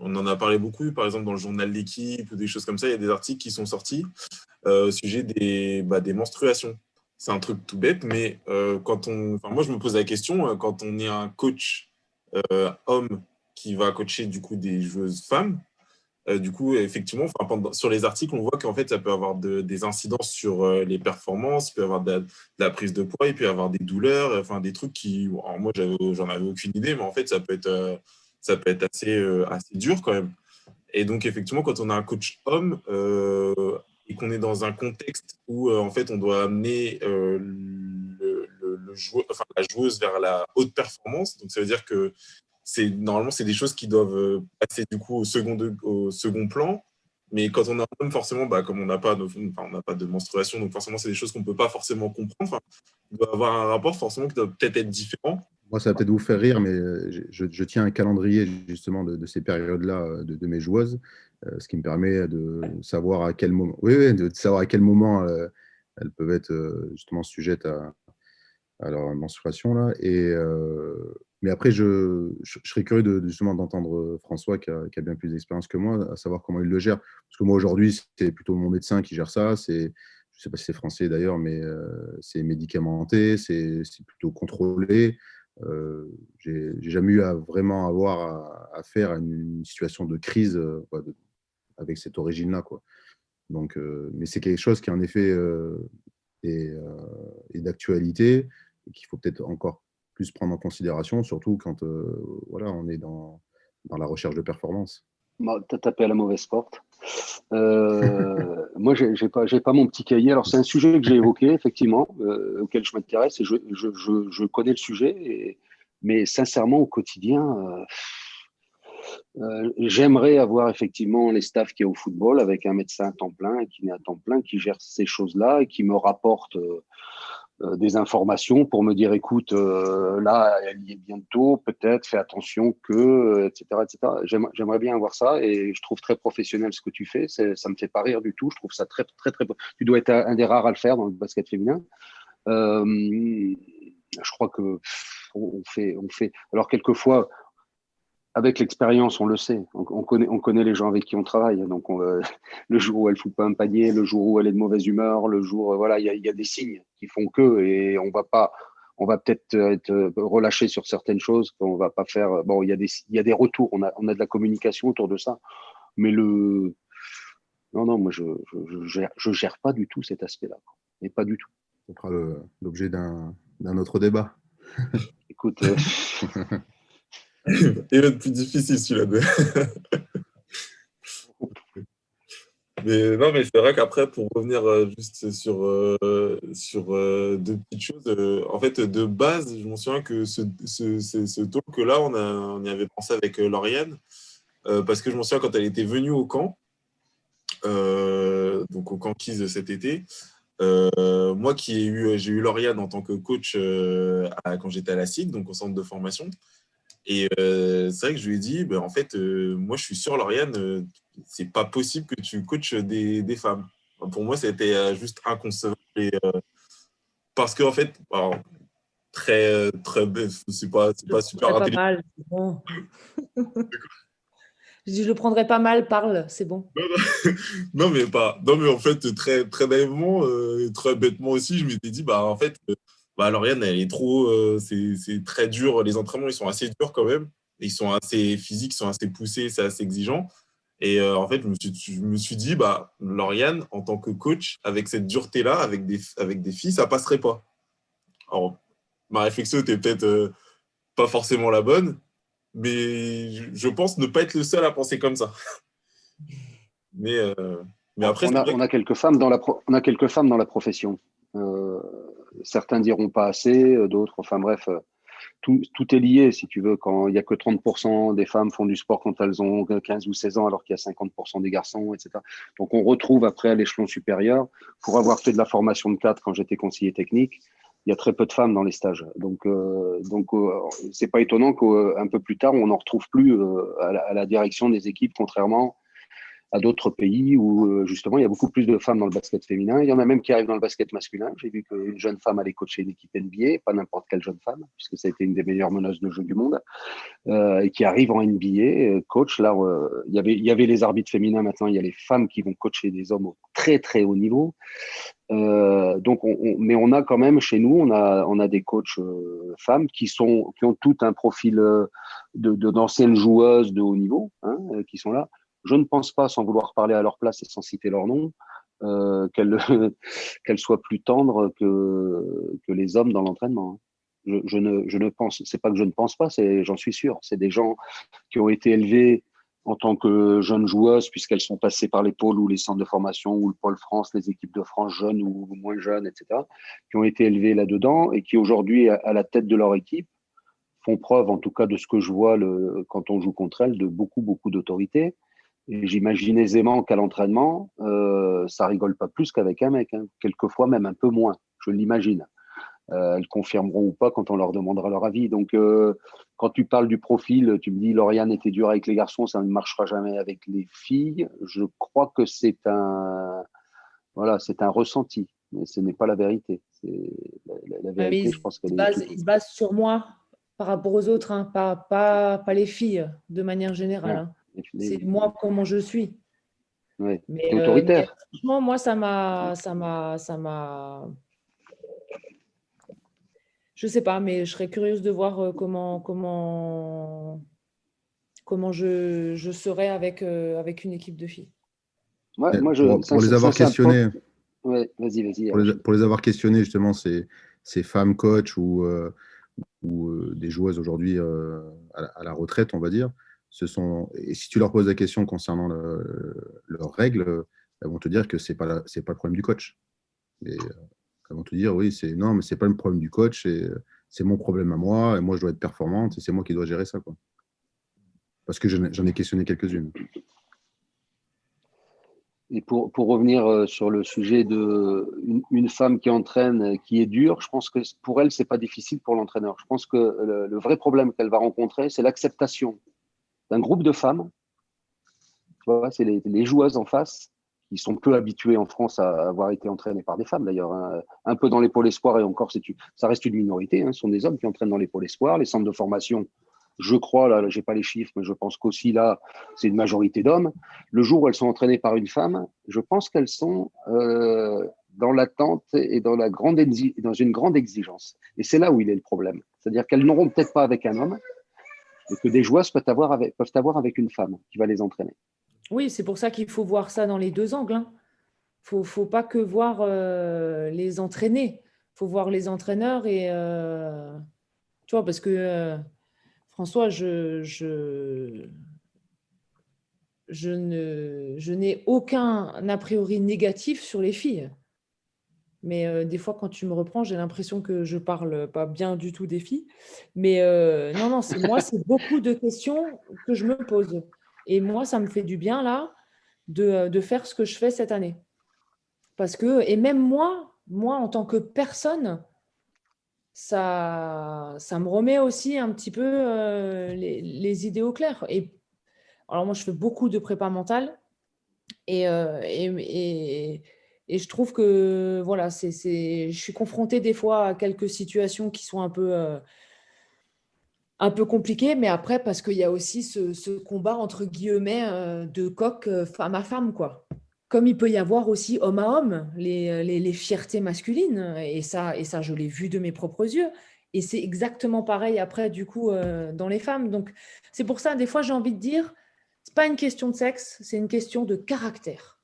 Speaker 1: on en a parlé beaucoup, par exemple dans le journal L'équipe ou des choses comme ça. Il y a des articles qui sont sortis au sujet des menstruations. C'est un truc tout bête, mais moi je me pose la question quand on est un coach homme qui va coacher du coup des joueuses femmes. Du coup, effectivement, sur les articles, on voit qu'en fait, ça peut avoir des incidences sur les performances, il peut y avoir de la prise de poids, il peut y avoir des douleurs, enfin des trucs qui, alors moi, j'en avais aucune idée, mais en fait, ça peut être assez dur quand même. Et donc, effectivement, quand on a un coach homme et qu'on est dans un contexte où, en fait, on doit amener la joueuse vers la haute performance, donc ça veut dire que normalement, c'est des choses qui doivent passer du coup au second plan. Mais quand on est un homme, forcément, comme on n'a pas de menstruation, donc forcément, c'est des choses qu'on ne peut pas forcément comprendre. Enfin, il doit avoir un rapport forcément qui doit peut-être être différent.
Speaker 3: Moi, ça va peut-être vous faire rire, mais je tiens un calendrier justement de ces périodes-là de mes joueuses, ce qui me permet de savoir à quel moment, de savoir à quel moment elles peuvent être justement sujettes à leur menstruation là. Mais après, je serais curieux justement d'entendre François qui a bien plus d'expérience que moi, à savoir comment il le gère. Parce que moi aujourd'hui, c'est plutôt mon médecin qui gère ça. Je ne sais pas si c'est français d'ailleurs, mais c'est médicamenté, c'est plutôt contrôlé. J'ai jamais eu vraiment avoir à faire à une situation de crise avec cette origine-là, quoi. Donc, mais c'est quelque chose qui en effet est d'actualité et qu'il faut peut-être encore plus prendre en considération, surtout quand on est dans la recherche de performance.
Speaker 4: Tu as tapé à la mauvaise porte. Moi, j'ai pas mon petit cahier. Alors, c'est un sujet que j'ai évoqué, effectivement, auquel je m'intéresse et je connais le sujet. Mais sincèrement, au quotidien, j'aimerais avoir effectivement les staffs qui est au football avec un médecin à temps plein, un kiné à temps plein, qui gère ces choses-là et qui me rapporte des informations pour me dire, écoute, là, elle y est bientôt, peut-être, fais attention que, etc., etc. J'aimerais bien avoir ça et je trouve très professionnel ce que tu fais. Ça me fait pas rire du tout. Je trouve ça très, très, très. Tu dois être un des rares à le faire dans le basket féminin. Je crois que on fait. Alors, quelquefois, avec l'expérience, on le sait. On connaît les gens avec qui on travaille. Donc, le jour où elle ne fout pas un panier, le jour où elle est de mauvaise humeur, le jour, voilà, il y a des signes qui font que, et on va peut-être être relâché sur certaines choses qu'on va pas faire. Bon, il y a des retours. On a de la communication autour de ça. Mais non, moi, je gère pas du tout cet aspect-là. Mais pas du tout.
Speaker 3: Ça fera l'objet d'un autre débat.
Speaker 4: Écoute.
Speaker 1: Et le plus difficile, celui-là. Mais non, mais c'est vrai qu'après, pour revenir juste sur deux petites choses, en fait, de base, je m'en souviens que ce talk-là, on y avait pensé avec Lauriane, parce que je m'en souviens quand elle était venue au camp, donc au camp Kiz cet été, moi j'ai eu Lauriane en tant que coach quand j'étais à la SIG, donc au centre de formation.
Speaker 5: Et c'est vrai que je lui ai dit, en fait, moi, je suis sûr, Lauriane, c'est pas possible que tu coaches des femmes. Pour moi, c'était juste inconcevable. Parce qu'en fait, alors, très, c'est
Speaker 2: Je le
Speaker 5: pas super
Speaker 2: prendrais pas
Speaker 5: intelligent.
Speaker 2: mal, c'est bon. Je dis, je le prendrais pas mal, parle, c'est bon.
Speaker 5: Non, mais en fait, très, très naïvement, très bêtement aussi, je m'étais dit, en fait, Lauriane, elle est trop, c'est très dur. Les entraînements, ils sont assez durs quand même. Ils sont assez physiques, ils sont assez poussés, c'est assez exigeant. Et en fait, je me suis dit, Lauriane, en tant que coach, avec cette dureté-là, avec des filles, ça passerait pas. Alors, ma réflexion était peut-être pas forcément la bonne, mais je pense ne pas être le seul à penser comme ça. Mais, mais après, c'est vrai
Speaker 4: On a quelques femmes on a quelques femmes dans la profession. Certains diront pas assez, d'autres, enfin bref, tout est lié, si tu veux, quand il n'y a que 30% des femmes font du sport quand elles ont 15 ou 16 ans, alors qu'il y a 50% des garçons, etc. Donc, on retrouve après à l'échelon supérieur, pour avoir fait de la formation de cadre quand j'étais conseiller technique, il y a très peu de femmes dans les stages. Donc, c'est pas étonnant qu'un peu plus tard, on n'en retrouve plus à la direction des équipes, contrairement à d'autres pays où justement il y a beaucoup plus de femmes dans le basket féminin. Il y en a même qui arrivent dans le basket masculin. J'ai vu qu'une jeune femme allait coacher une équipe NBA, pas n'importe quelle jeune femme, puisque ça a été une des meilleures meneuses de jeu du monde, et qui arrive en NBA, coach. Là, il y avait les arbitres féminins, maintenant il y a les femmes qui vont coacher des hommes au très très haut niveau. Donc, mais on a quand même chez nous, on a des coachs femmes qui ont tout un profil d'anciennes joueuses de haut niveau, hein, qui sont là. Je ne pense pas, sans vouloir parler à leur place et sans citer leur nom, qu'elles soient plus tendres que les hommes dans l'entraînement. Je ne pense, c'est pas que je ne pense pas, j'en suis sûr. C'est des gens qui ont été élevés en tant que jeunes joueuses, puisqu'elles sont passées par les pôles ou les centres de formation ou le pôle France, les équipes de France jeunes ou moins jeunes, etc., qui ont été élevées là-dedans et qui aujourd'hui, à la tête de leur équipe, font preuve, en tout cas de ce que je vois quand on joue contre elles, de beaucoup, beaucoup d'autorité. Et j'imagine aisément qu'à l'entraînement, ça rigole pas plus qu'avec un mec, hein. Quelquefois même un peu moins, je l'imagine. Elles confirmeront ou pas quand on leur demandera leur avis. Donc, quand tu parles du profil, tu me dis Lauriane était dure avec les garçons, ça ne marchera jamais avec les filles. Je crois que c'est un ressenti, mais ce n'est pas la vérité. La
Speaker 2: Mais
Speaker 4: vérité, je pense qu'elle est tout
Speaker 2: il se base sur moi par rapport aux autres, hein, pas les filles de manière générale,
Speaker 4: non.
Speaker 2: hein. C'est moi comment je suis.
Speaker 4: Ouais.
Speaker 2: Mais,
Speaker 4: T'es autoritaire.
Speaker 2: franchement, moi, je sais pas, mais je serais curieuse de voir comment je serais avec une équipe de filles.
Speaker 4: Ouais, moi,
Speaker 3: Pour les avoir questionnés,
Speaker 4: ouais, vas-y.
Speaker 3: pour les avoir questionnés justement, ces femmes coachs ou des joueuses aujourd'hui à la retraite, on va dire, et si tu leur poses la question concernant leurs règles, elles vont te dire que c'est pas le problème du coach. Et elles vont te dire oui, non, mais c'est pas le problème du coach, c'est mon problème à moi, et moi je dois être performante, et c'est moi qui dois gérer ça, quoi. Parce que j'en ai questionné quelques-unes.
Speaker 4: Et pour revenir sur le sujet une femme qui entraîne, qui est dure, je pense que pour elle, c'est pas difficile pour l'entraîneur. Je pense que le vrai problème qu'elle va rencontrer, c'est l'acceptation d'un groupe de femmes. Tu vois, c'est les joueuses en face qui sont peu habituées en France à avoir été entraînées par des femmes d'ailleurs, hein. Un peu dans les pôles espoirs, et encore, ça reste une minorité, hein. Ce sont des hommes qui entraînent dans les pôles espoirs, les centres de formation. Je crois, là, j'ai pas les chiffres, mais je pense qu'aussi là, c'est une majorité d'hommes. Le jour où elles sont entraînées par une femme, je pense qu'elles sont dans l'attente et dans une grande exigence. Et c'est là où il est le problème. C'est-à-dire qu'elles n'auront peut-être pas avec un homme, et que des joueuses peuvent avoir avec une femme qui va les entraîner.
Speaker 2: Oui, c'est pour ça qu'il faut voir ça dans les deux angles, hein. Faut pas que voir les entraînés. Il faut voir les entraîneurs et tu vois, parce que François, je n'ai aucun a priori négatif sur les filles. Mais des fois, quand tu me reprends, j'ai l'impression que je parle pas bien du tout des filles. Mais non, c'est beaucoup de questions que je me pose. Et moi, ça me fait du bien là de faire ce que je fais cette année. Parce que, et même moi en tant que personne, ça me remet aussi un petit peu les idées au clair. Et alors moi, je fais beaucoup de prépa mentale et, et je trouve que voilà, je suis confrontée des fois à quelques situations qui sont un peu compliquées, mais après, parce qu'il y a aussi ce combat entre guillemets de coq femme à femme, quoi. Comme il peut y avoir aussi homme à homme, les fiertés masculines, et ça, je l'ai vu de mes propres yeux. Et c'est exactement pareil après, du coup, dans les femmes. Donc, c'est pour ça, des fois, j'ai envie de dire, c'est pas une question de sexe, c'est une question de caractère.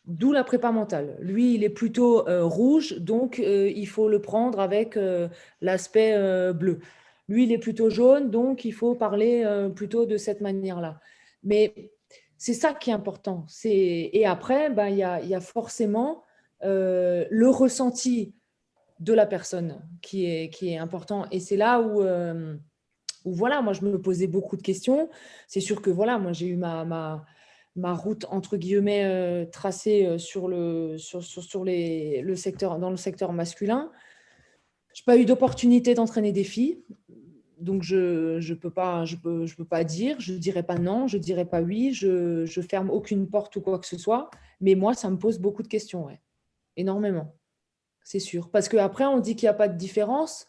Speaker 2: D'où la prépa mentale. Lui, il est plutôt rouge, donc il faut le prendre avec l'aspect bleu. Lui, il est plutôt jaune, donc il faut parler plutôt de cette manière-là. Mais c'est ça qui est important. Et après, ben, il y a forcément le ressenti de la personne qui est important. Et c'est là où voilà, moi, je me posais beaucoup de questions. C'est sûr que voilà, moi, j'ai eu ma route, entre guillemets, tracée le secteur, dans le secteur masculin. Je n'ai pas eu d'opportunité d'entraîner des filles. Donc, je peux pas dire, je ne dirais pas non, je ne dirais pas oui, je ferme aucune porte ou quoi que ce soit. Mais moi, ça me pose beaucoup de questions, ouais. Énormément, c'est sûr. Parce qu'après, on dit qu'il n'y a pas de différence.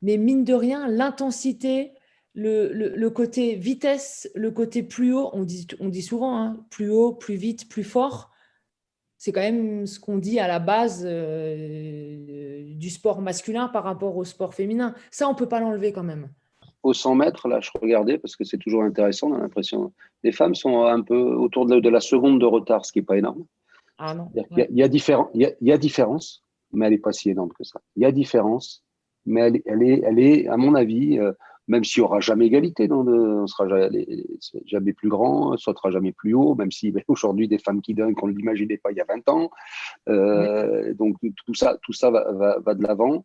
Speaker 2: Mais mine de rien, l'intensité, le côté vitesse, le côté plus haut, on dit souvent, hein, plus haut, plus vite, plus fort, c'est quand même ce qu'on dit à la base du sport masculin par rapport au sport féminin. Ça, on ne peut pas l'enlever quand même.
Speaker 4: Au 100 mètres, là, je regardais parce que c'est toujours intéressant, on a l'impression. Les femmes sont un peu autour de la seconde de retard, ce qui n'est pas énorme.
Speaker 2: Ah non.
Speaker 4: Ouais. Il y a différence, mais elle n'est pas si énorme que ça. Il y a différence, mais elle est à mon avis, même s'il n'y aura jamais égalité, on sera jamais plus grand, on sera jamais plus haut, même si aujourd'hui, des femmes qui dunkent, on ne l'imaginait pas il y a 20 ans. Donc, tout ça va de l'avant.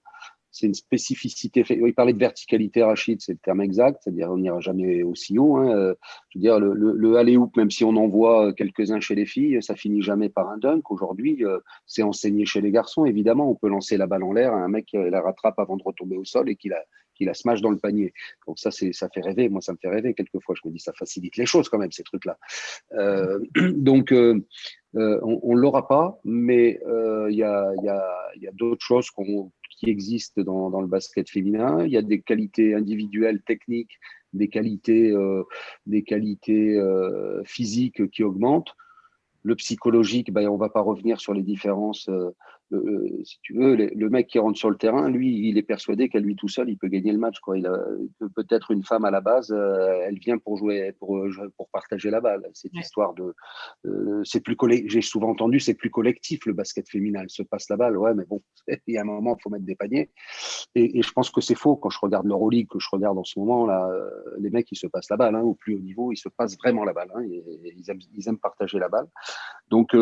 Speaker 4: C'est une spécificité. Il parlait de verticalité, Rachid, c'est le terme exact, c'est-à-dire on n'ira jamais aussi haut. Hein. Je veux dire, le alley-oop, même si on en voit quelques-uns chez les filles, ça finit jamais par un dunk. Aujourd'hui, c'est enseigné chez les garçons, évidemment. On peut lancer la balle en l'air, un mec la rattrape avant de retomber au sol et qui la smash dans le panier. Donc ça fait rêver. Moi, ça me fait rêver quelquefois. Je me dis, ça facilite les choses quand même, ces trucs-là. Donc, on ne l'aura pas, mais il y a d'autres choses qui existent dans le basket féminin. Il y a des qualités individuelles, techniques, des qualités physiques qui augmentent. Le psychologique, on ne va pas revenir sur les différences. Si tu veux, le mec qui rentre sur le terrain, lui, il est persuadé qu'à lui tout seul, il peut gagner le match, quoi. Peut-être une femme à la base, elle vient pour jouer, pour partager la balle. Cette histoire de, c'est plus j'ai souvent entendu, c'est plus collectif le basket féminin. Elle se passe la balle, ouais, mais bon, il y a un moment, il faut mettre des paniers. Et je pense que c'est faux quand je regarde l'Euroleague, que je regarde en ce moment là, les mecs ils se passent la balle, hein, au plus haut niveau, ils se passent vraiment la balle, hein, ils aiment partager la balle. Donc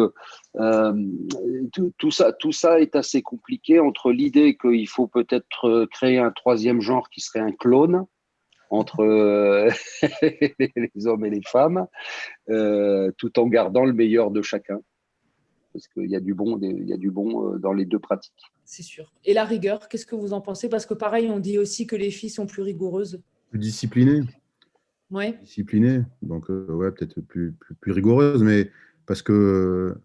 Speaker 4: tout ça est assez compliqué entre l'idée qu'il faut peut-être créer un troisième genre qui serait un clone entre les hommes et les femmes, tout en gardant le meilleur de chacun. Parce qu'il y a du bon dans les deux pratiques.
Speaker 2: C'est sûr. Et la rigueur, qu'est-ce que vous en pensez? Parce que pareil, on dit aussi que les filles sont plus rigoureuses.
Speaker 3: Plus disciplinées.
Speaker 2: Ouais.
Speaker 3: Disciplinées. Donc, ouais, peut-être plus rigoureuses, mais parce que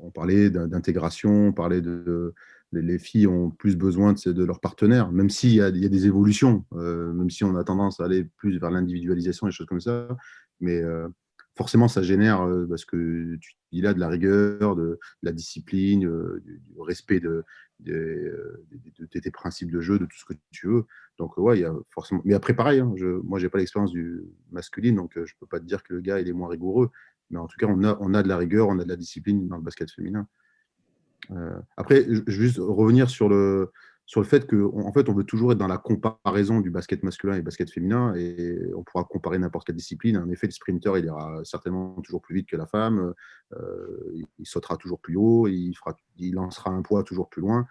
Speaker 3: on parlait d'intégration, on parlait les filles ont plus besoin de leur partenaire, même s'il y a des évolutions, même si on a tendance à aller plus vers l'individualisation et des choses comme ça, mais forcément, ça génère, parce que tu dis là, de la rigueur, de la discipline, du respect de tes principes de jeu, de tout ce que tu veux. Donc, ouais, il y a forcément. Mais après, pareil, hein, moi, je n'ai pas l'expérience du masculine, donc je ne peux pas te dire que le gars, il est moins rigoureux. Mais en tout cas, on a de la rigueur, on a de la discipline dans le basket féminin. Après, je veux juste revenir sur le fait qu'en fait, on veut toujours être dans la comparaison du basket masculin et du basket féminin, et on pourra comparer n'importe quelle discipline. En effet, le sprinter, il ira certainement toujours plus vite que la femme, il sautera toujours plus haut, il lancera un poids toujours plus loin.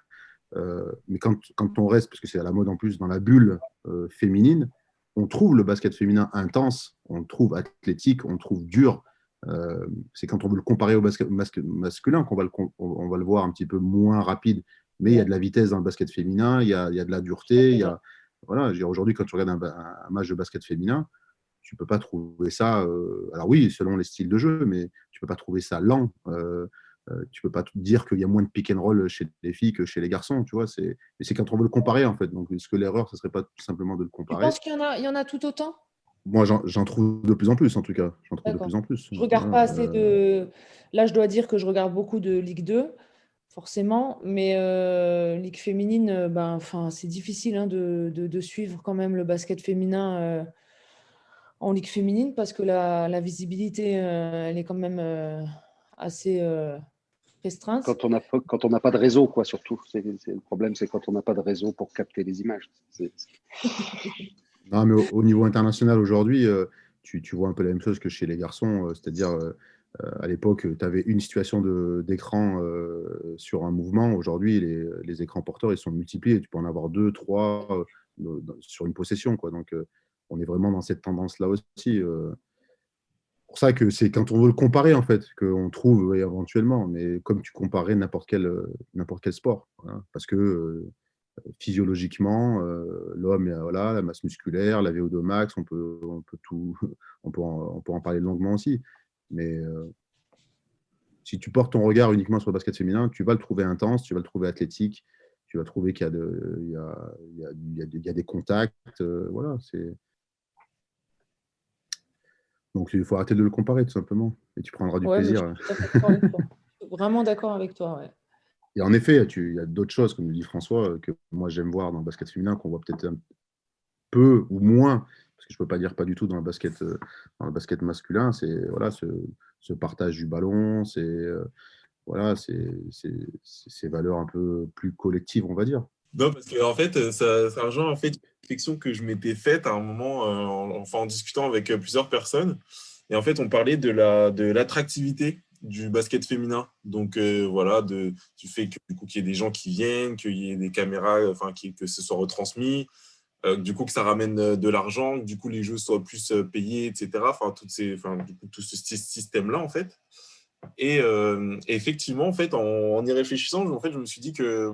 Speaker 3: Mais quand on reste, parce que c'est à la mode en plus, dans la bulle féminine, on trouve le basket féminin intense, on le trouve athlétique, on le trouve dur. C'est quand on veut le comparer au basket masculin qu'on va le voir un petit peu moins rapide Mais il y a de la vitesse dans le basket féminin, il y a de la dureté. Voilà, aujourd'hui, quand tu regardes un match de basket féminin, tu ne peux pas trouver ça. Alors oui, selon les styles de jeu, mais tu ne peux pas trouver ça lent. Tu ne peux pas te dire qu'il y a moins de pick and roll chez les filles que chez les garçons. Tu vois, c'est quand on veut le comparer, en fait. Donc, est-ce que l'erreur, ce ne serait pas tout simplement de le
Speaker 2: Tu
Speaker 3: comparer?
Speaker 2: penses il y en a tout autant?
Speaker 3: Moi, j'en trouve de plus en plus, en tout cas. J'en trouve de
Speaker 2: D'accord.
Speaker 3: plus en plus.
Speaker 2: Je regarde
Speaker 3: Voilà.
Speaker 2: pas assez de. Là, je dois dire que je regarde beaucoup de Ligue 2, forcément, mais Ligue féminine, enfin, c'est difficile hein, de suivre quand même le basket féminin en Ligue féminine parce que la visibilité, elle est quand même assez restreinte.
Speaker 4: Quand on n'a pas de réseau, quoi, surtout. Le problème, c'est quand on n'a pas de réseau pour capter les images.
Speaker 3: Non, mais au niveau international, aujourd'hui, tu vois un peu la même chose que chez les garçons. C'est-à-dire, à l'époque, tu avais une situation d'écran sur un mouvement. Aujourd'hui, les écrans porteurs, ils sont multipliés. Tu peux en avoir 2, 3 sur une possession, quoi. Donc, on est vraiment dans cette tendance-là aussi. Pour ça que c'est quand on veut le comparer, en fait, qu'on trouve oui, éventuellement. Mais comme tu comparais n'importe quel sport. Voilà. Parce que physiologiquement, l'homme, voilà, la masse musculaire, la VO2 max, on peut tout, on peut en parler longuement aussi. Mais si tu portes ton regard uniquement sur le basket féminin, tu vas le trouver intense, tu vas le trouver athlétique, tu vas trouver qu'il y a, il y a des contacts. Voilà, donc il faut arrêter de le comparer tout simplement. Et tu prendras du
Speaker 2: Ouais, mais je
Speaker 3: plaisir.
Speaker 2: suis tout à fait d'accord avec toi. Je suis vraiment d'accord avec toi. Ouais.
Speaker 3: Et en effet, il y a d'autres choses, comme le dit François, que moi j'aime voir dans le basket féminin, qu'on voit peut-être un peu ou moins, parce que je ne peux pas dire pas du tout dans le basket masculin, c'est voilà, ce partage du ballon, c'est voilà, ces valeurs un peu plus collectives, on va dire.
Speaker 5: Non, parce que en fait, ça rejoint en fait une réflexion que je m'étais faite à un moment, en discutant avec plusieurs personnes. Et en fait, on parlait de l'attractivité du basket féminin. Donc voilà, du fait que, du coup, qu'il y ait des gens qui viennent, qu'il y ait des caméras, enfin, que ce soit retransmis, du coup que ça ramène de l'argent, que du coup les jeux soient plus payés, etc. Enfin, du coup, tout ce système-là, en fait. Et effectivement, en fait, en y réfléchissant, en fait, je me suis dit que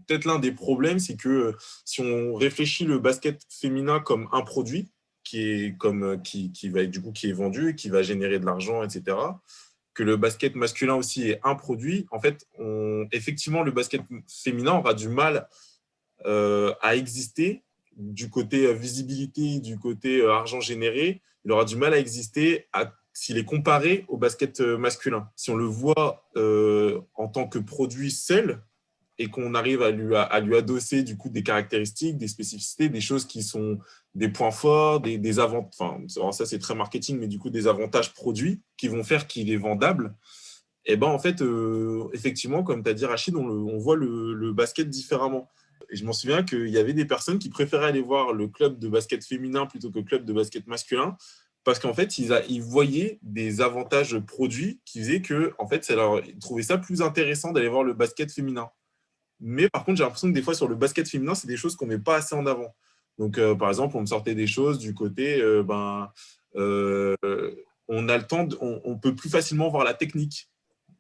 Speaker 5: peut-être l'un des problèmes, c'est que si on réfléchit le basket féminin comme un produit qui va être du coup qui est vendu, qui va générer de l'argent, etc., que le basket masculin aussi est un produit, en fait, effectivement, le basket féminin aura du mal à exister du côté visibilité, du côté argent généré. Il aura du mal à exister s'il est comparé au basket masculin. Si on le voit en tant que produit seul, et qu'on arrive à lui adosser du coup des caractéristiques, des spécificités, des choses qui sont des points forts, des avantages, enfin, ça c'est très marketing, mais du coup des avantages produits qui vont faire qu'il est vendable. Et ben en fait, effectivement, comme tu as dit Rachid, on voit le basket différemment. Et je m'en souviens qu'il y avait des personnes qui préféraient aller voir le club de basket féminin plutôt que le club de basket masculin, parce qu'en fait, ils voyaient des avantages produits qui faisaient que, en fait, ils trouvaient ça plus intéressant d'aller voir le basket féminin. Mais par contre, j'ai l'impression que des fois, sur le basket féminin, c'est des choses qu'on ne met pas assez en avant. Donc, par exemple, on me sortait des choses du côté, on a le temps, on peut plus facilement voir la technique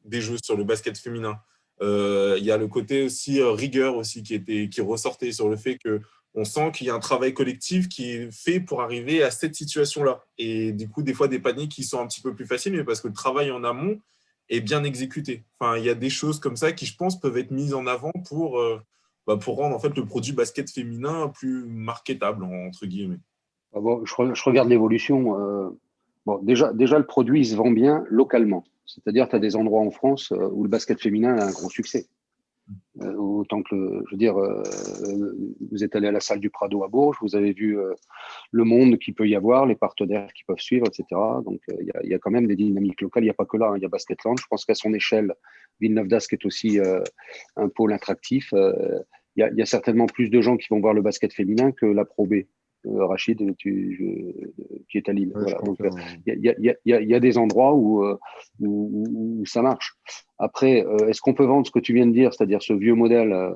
Speaker 5: des jeux sur le basket féminin. Il y a le côté aussi rigueur aussi qui ressortait sur le fait que on sent qu'il y a un travail collectif qui est fait pour arriver à cette situation-là. Et du coup, des fois, des paniers qui sont un petit peu plus faciles, mais parce que le travail en amont est bien exécuté. Enfin, il y a des choses comme ça qui, je pense, peuvent être mises en avant pour rendre en fait, le produit basket féminin plus marketable, entre guillemets.
Speaker 4: Ah bon, je regarde l'évolution. Bon, déjà, le produit il se vend bien localement. C'est-à-dire, tu as des endroits en France où le basket féminin a un gros succès. Autant que, je veux dire, vous êtes allé à la salle du Prado à Bourges, vous avez vu le monde qu'il peut y avoir, les partenaires qui peuvent suivre, etc. Donc, il y a quand même des dynamiques locales. Il n'y a pas que là, hein. Il y a Basketland. Je pense qu'à son échelle, Villeneuve d'Ascq est aussi un pôle attractif. Il y a certainement plus de gens qui vont voir le basket féminin que la Pro B. Rachid, qui est à Lille.
Speaker 3: Ouais,
Speaker 4: voilà. Donc,
Speaker 3: ouais.
Speaker 4: il y a des endroits où ça marche. Après, est-ce qu'on peut vendre ce que tu viens de dire, c'est-à-dire ce vieux modèle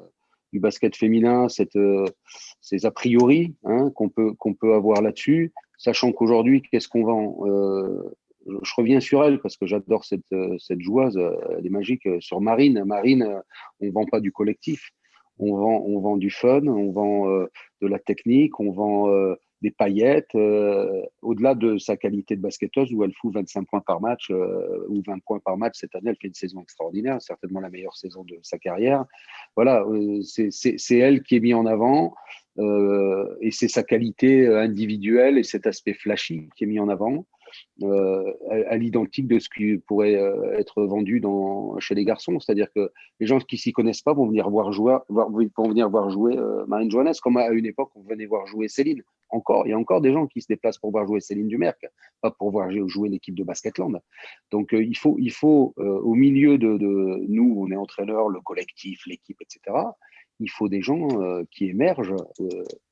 Speaker 4: du basket féminin, ces a priori hein, qu'on peut avoir là-dessus, sachant qu'aujourd'hui, qu'est-ce qu'on vend je reviens sur elle parce que j'adore cette joueuse, elle est magique. Sur Marine, on ne vend pas du collectif, on vend du fun, on vend de la technique, on vend des paillettes, au-delà de sa qualité de basketteuse où elle fout 25 points par match ou 20 points par match. Cette année, elle fait une saison extraordinaire, certainement la meilleure saison de sa carrière. Voilà, c'est elle qui est mise en avant et c'est sa qualité individuelle et cet aspect flashy qui est mis en avant. À l'identique de ce qui pourrait être vendu chez les garçons. C'est-à-dire que les gens qui s'y connaissent pas vont venir voir jouer Marine Johannes, comme à une époque, on venait voir jouer Céline. Il y a encore des gens qui se déplacent pour voir jouer Céline Dumerc, pas pour voir jouer l'équipe de Basketland. Donc, il faut au milieu de nous, on est entraîneurs, le collectif, l'équipe, etc., il faut des gens qui émergent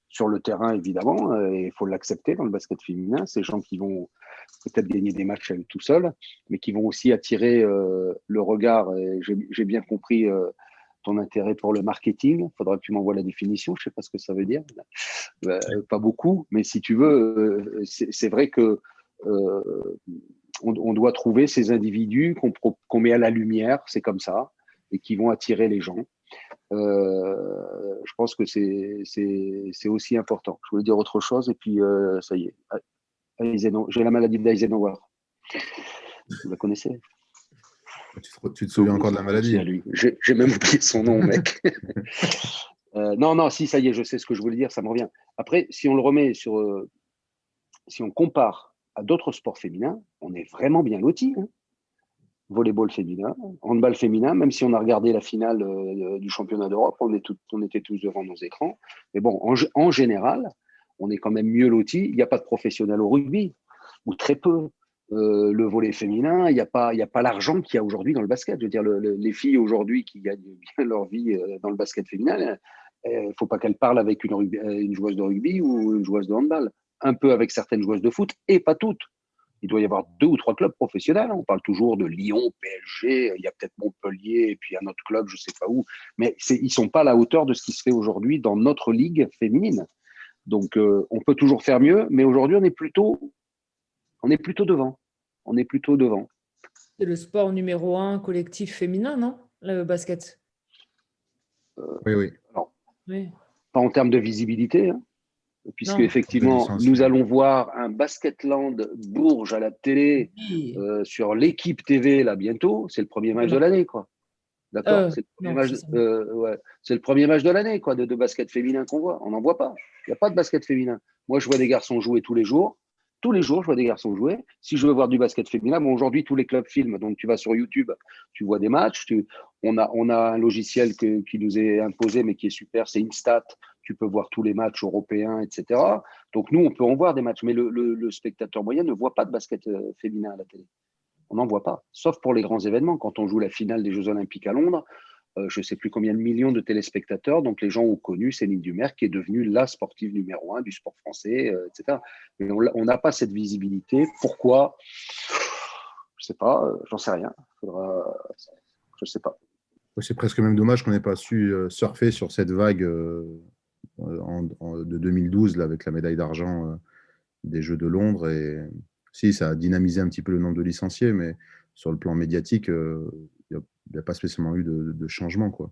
Speaker 4: sur le terrain, évidemment, et il faut l'accepter dans le basket féminin. Ces gens qui vont peut-être gagner des matchs tout seuls, mais qui vont aussi attirer le regard. Et j'ai bien compris ton intérêt pour le marketing. Il faudra que tu m'envoies la définition. Je ne sais pas ce que ça veut dire. Pas beaucoup, mais si tu veux, c'est vrai que on doit trouver ces individus qu'on met à la lumière, c'est comme ça, et qui vont attirer les gens. Je pense que c'est aussi important. Je voulais dire autre chose et puis ça y est. J'ai la maladie d'Eisenhower. Vous la connaissez?
Speaker 3: Tu te souviens encore de la maladie?
Speaker 4: J'ai même oublié son nom, mec. Non, si, ça y est, je sais ce que je voulais dire, ça me revient. Après, si on le remet si on compare à d'autres sports féminins, on est vraiment bien lotis. Hein. Volleyball féminin, handball féminin, même si on a regardé la finale du championnat d'Europe, on était tous devant nos écrans. Mais bon, en général, on est quand même mieux lotis. Il n'y a pas de professionnels au rugby, ou très peu. Le volley féminin, il n'y a pas l'argent qu'il y a aujourd'hui dans le basket. Je veux dire, les filles aujourd'hui qui gagnent bien leur vie dans le basket féminin, il ne faut pas qu'elles parlent avec une joueuse de rugby ou une joueuse de handball. Un peu avec certaines joueuses de foot, et pas toutes. Il doit y avoir 2 ou 3 clubs professionnels. On parle toujours de Lyon, PSG, il y a peut-être Montpellier, et puis un autre club, je ne sais pas où. Mais ils ne sont pas à la hauteur de ce qui se fait aujourd'hui dans notre ligue féminine. Donc, on peut toujours faire mieux, mais aujourd'hui, on est plutôt devant. On est plutôt devant.
Speaker 2: C'est le sport numéro 1 collectif féminin, non? Le basket.
Speaker 3: Oui.
Speaker 4: Alors,
Speaker 2: oui.
Speaker 4: Pas en termes de visibilité, hein, puisque effectivement, nous allons voir un Basketland Bourges à la télé sur l'équipe TV là bientôt. C'est le premier match de l'année, quoi. D'accord, c'est le premier match de l'année, quoi, de basket féminin qu'on voit. On n'en voit pas. Il n'y a pas de basket féminin. Moi, je vois des garçons jouer tous les jours. Tous les jours, je vois des garçons jouer. Si je veux voir du basket féminin, bon, aujourd'hui, tous les clubs filment. Donc, tu vas sur YouTube, tu vois des matchs. On a un logiciel qui nous est imposé, mais qui est super. C'est Instat. Tu peux voir tous les matchs européens, etc. Donc, nous, on peut en voir des matchs. Mais le spectateur moyen ne voit pas de basket féminin à la télé. On n'en voit pas, sauf pour les grands événements. Quand on joue la finale des Jeux Olympiques à Londres, je ne sais plus combien de millions de téléspectateurs, donc les gens ont connu Céline Dumerc, qui est devenue la sportive numéro 1 du sport français, etc. Mais on n'a pas cette visibilité. Pourquoi? Je ne sais pas, j'en sais rien. Je ne sais pas.
Speaker 3: C'est presque même dommage qu'on n'ait pas su surfer sur cette vague de 2012 là, avec la médaille d'argent des Jeux de Londres. Et si, ça a dynamisé un petit peu le nombre de licenciés, mais sur le plan médiatique, il n'y a pas spécialement eu de changement, quoi.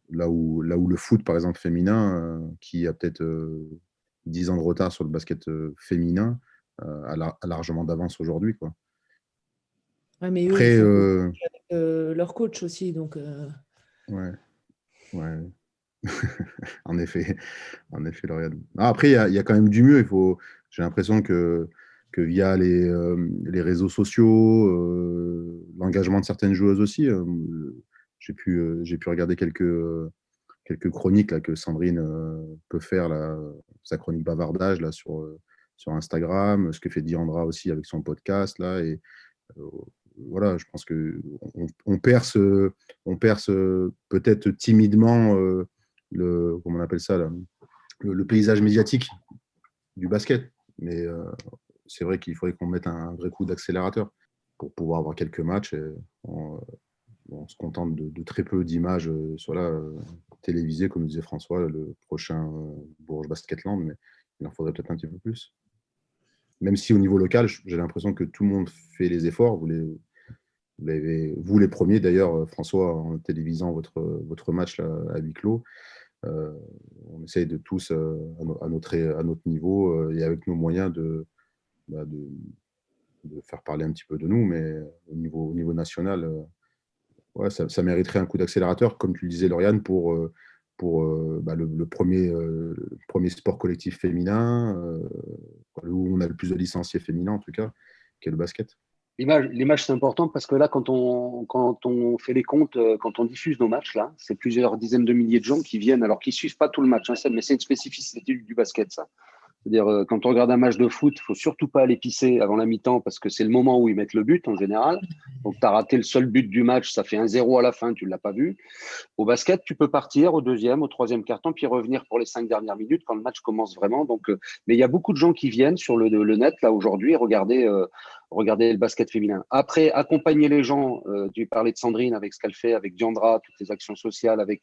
Speaker 3: Là où le foot, par exemple, féminin, qui a peut-être 10 ans de retard sur le basket féminin, a largement d'avance aujourd'hui, quoi.
Speaker 2: Ouais, mais
Speaker 3: après,
Speaker 2: eux, ils font avec leur coach aussi, donc.
Speaker 3: Ouais. En effet, Lauriane. Après, il y a quand même du mieux. J'ai l'impression que via les réseaux sociaux, l'engagement de certaines joueuses aussi, j'ai pu regarder quelques chroniques là, que Sandrine peut faire, là, sa chronique bavardage là, sur Instagram, ce que fait Diandra aussi avec son podcast. Là, et voilà, je pense qu'on perce peut-être timidement comment on appelle ça, là, le paysage médiatique du basket. Mais c'est vrai qu'il faudrait qu'on mette un vrai coup d'accélérateur pour pouvoir avoir quelques matchs. Et on se contente de très peu d'images télévisées, comme disait François, le prochain Bourges Basketland, mais il en faudrait peut-être un petit peu plus. même si au niveau local, j'ai l'impression que tout le monde fait les efforts. Vous les premiers d'ailleurs, François, en télévisant votre match là, à huis clos. On essaye de tous, à notre niveau et avec nos moyens, de faire parler un petit peu de nous, mais au niveau national, ouais, ça mériterait un coup d'accélérateur, comme tu le disais, Lauriane, pour le premier sport collectif féminin, où on a le plus de licenciés féminins, en tout cas, qui est le basket.
Speaker 4: L'image, c'est important parce que là, quand on fait les comptes, quand on diffuse nos matchs, là, c'est plusieurs dizaines de milliers de gens qui viennent, alors qu'ils ne suivent pas tout le match, hein, mais c'est une spécificité du basket, ça. C'est-à-dire, quand on regarde un match de foot, il ne faut surtout pas aller pisser avant la mi-temps parce que c'est le moment où ils mettent le but en général. Donc, tu as raté le seul but du match, ça fait 1-0 à la fin, tu ne l'as pas vu. Au basket, tu peux partir au deuxième, au troisième quart-temps, puis revenir pour les 5 dernières minutes quand le match commence vraiment. Donc, mais il y a beaucoup de gens qui viennent sur le net là aujourd'hui regarder le basket féminin. Après, accompagner les gens, tu parlais de Sandrine avec ce qu'elle fait, avec Diandra, toutes les actions sociales, avec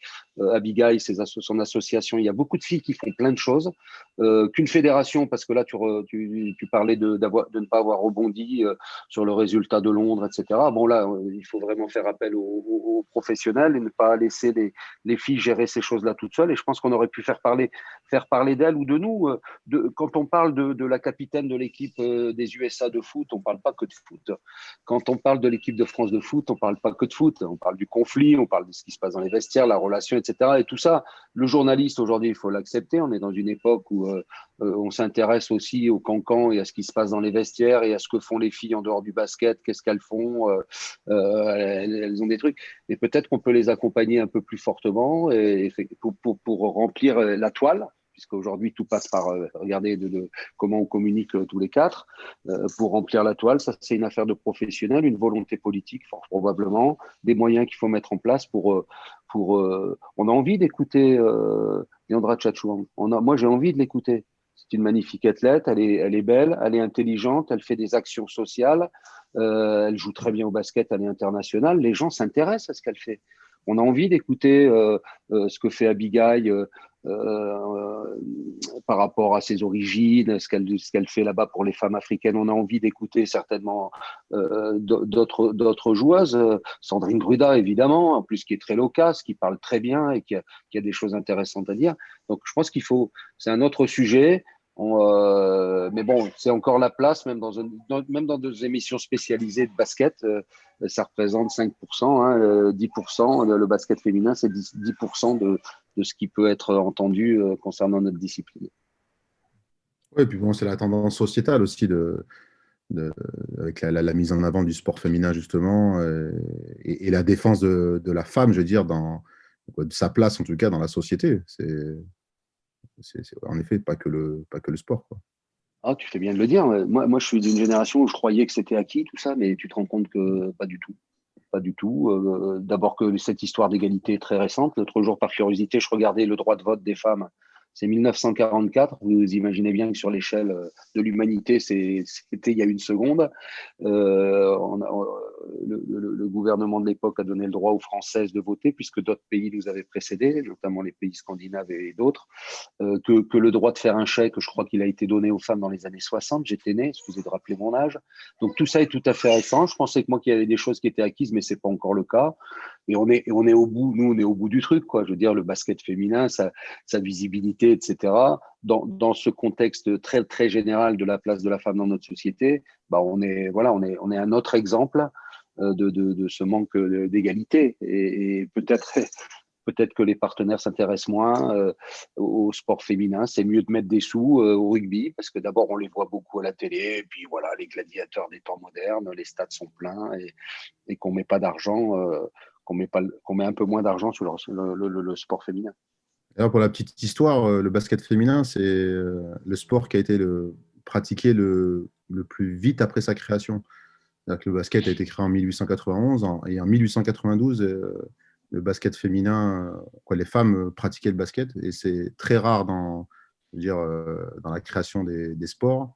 Speaker 4: Abigail, son association. Il y a beaucoup de filles qui font plein de choses. Qu'une fédération, parce que là, tu parlais de ne pas avoir rebondi sur le résultat de Londres, etc. Bon, là, il faut vraiment faire appel aux professionnels et ne pas laisser les filles gérer ces choses-là toutes seules. Et je pense qu'on aurait pu faire parler d'elles ou de nous. Quand on parle de la capitaine de l'équipe des USA de foot, on ne parle pas que de foot. Quand on parle de l'équipe de France de foot, on ne parle pas que de foot. On parle du conflit, on parle de ce qui se passe dans les vestiaires, la relation, etc. Et tout ça, le journaliste, aujourd'hui, il faut l'accepter. On est dans une époque où on s'intéresse aussi au cancan et à ce qui se passe dans les vestiaires et à ce que font les filles en dehors du basket, qu'est-ce qu'elles font. Elles ont des trucs. Et peut-être qu'on peut les accompagner un peu plus fortement pour remplir la toile, puisqu'aujourd'hui tout passe par regarder comment on communique tous les quatre, pour remplir la toile. Ça, c'est une affaire de professionnels, une volonté politique, fort probablement, des moyens qu'il faut mettre en place pour on a envie d'écouter Diandra Tchatchouang. Moi, j'ai envie de l'écouter. C'est une magnifique athlète, elle est belle, elle est intelligente, elle fait des actions sociales, elle joue très bien au basket, elle est internationale. Les gens s'intéressent à ce qu'elle fait. On a envie d'écouter ce que fait Abigail par rapport à ses origines, ce qu'elle fait là-bas pour les femmes africaines. On a envie d'écouter certainement d'autres joueuses. Sandrine Gruda, évidemment, en plus qui est très loquace, qui parle très bien et qui a des choses intéressantes à dire. Donc, je pense c'est un autre sujet. Mais bon, c'est encore la place, même dans des émissions spécialisées de basket, ça représente 5%, hein, 10%. Le basket féminin, c'est 10% de ce qui peut être entendu concernant notre discipline.
Speaker 3: Oui, et puis bon, c'est la tendance sociétale aussi avec la mise en avant du sport féminin, justement, et la défense de la femme, je veux dire, de sa place, en tout cas, dans la société. C'est en effet pas que le sport, quoi.
Speaker 4: Ah, tu fais bien de le dire. Moi, je suis d'une génération où je croyais que c'était acquis, tout ça, mais tu te rends compte que pas du tout. Pas du tout. D'abord que cette histoire d'égalité est très récente. L'autre jour, par curiosité, je regardais le droit de vote des femmes. C'est 1944. Vous imaginez bien que sur l'échelle de l'humanité, c'était il y a une seconde. Le gouvernement de l'époque a donné le droit aux Françaises de voter, puisque d'autres pays nous avaient précédés, notamment les pays scandinaves et d'autres. Que le droit de faire un chèque, je crois qu'il a été donné aux femmes dans les années 60. J'étais né, excusez de rappeler mon âge. Donc tout ça est tout à fait récent. Je pensais que moi qu'il y avait des choses qui étaient acquises, mais c'est pas encore le cas. Et on est au bout, nous on est au bout du truc, quoi. Je veux dire, le basket féminin, sa visibilité, etc. Dans ce contexte très très général de la place de la femme dans notre société, on est un autre exemple de ce manque d'égalité. Et peut-être que les partenaires s'intéressent moins au sport féminin. C'est mieux de mettre des sous au rugby, parce que d'abord, on les voit beaucoup à la télé, et puis voilà, les gladiateurs des temps modernes, les stades sont pleins, et qu'on met pas d'argent, qu'on met un peu moins d'argent sur le sport féminin.
Speaker 3: Alors, pour la petite histoire, le basket féminin, c'est le sport qui a été pratiqué le plus vite après sa création. C'est-à-dire que le basket a été créé en 1891 et en 1892, le basket féminin, les femmes pratiquaient le basket, et c'est très rare dans la création des sports.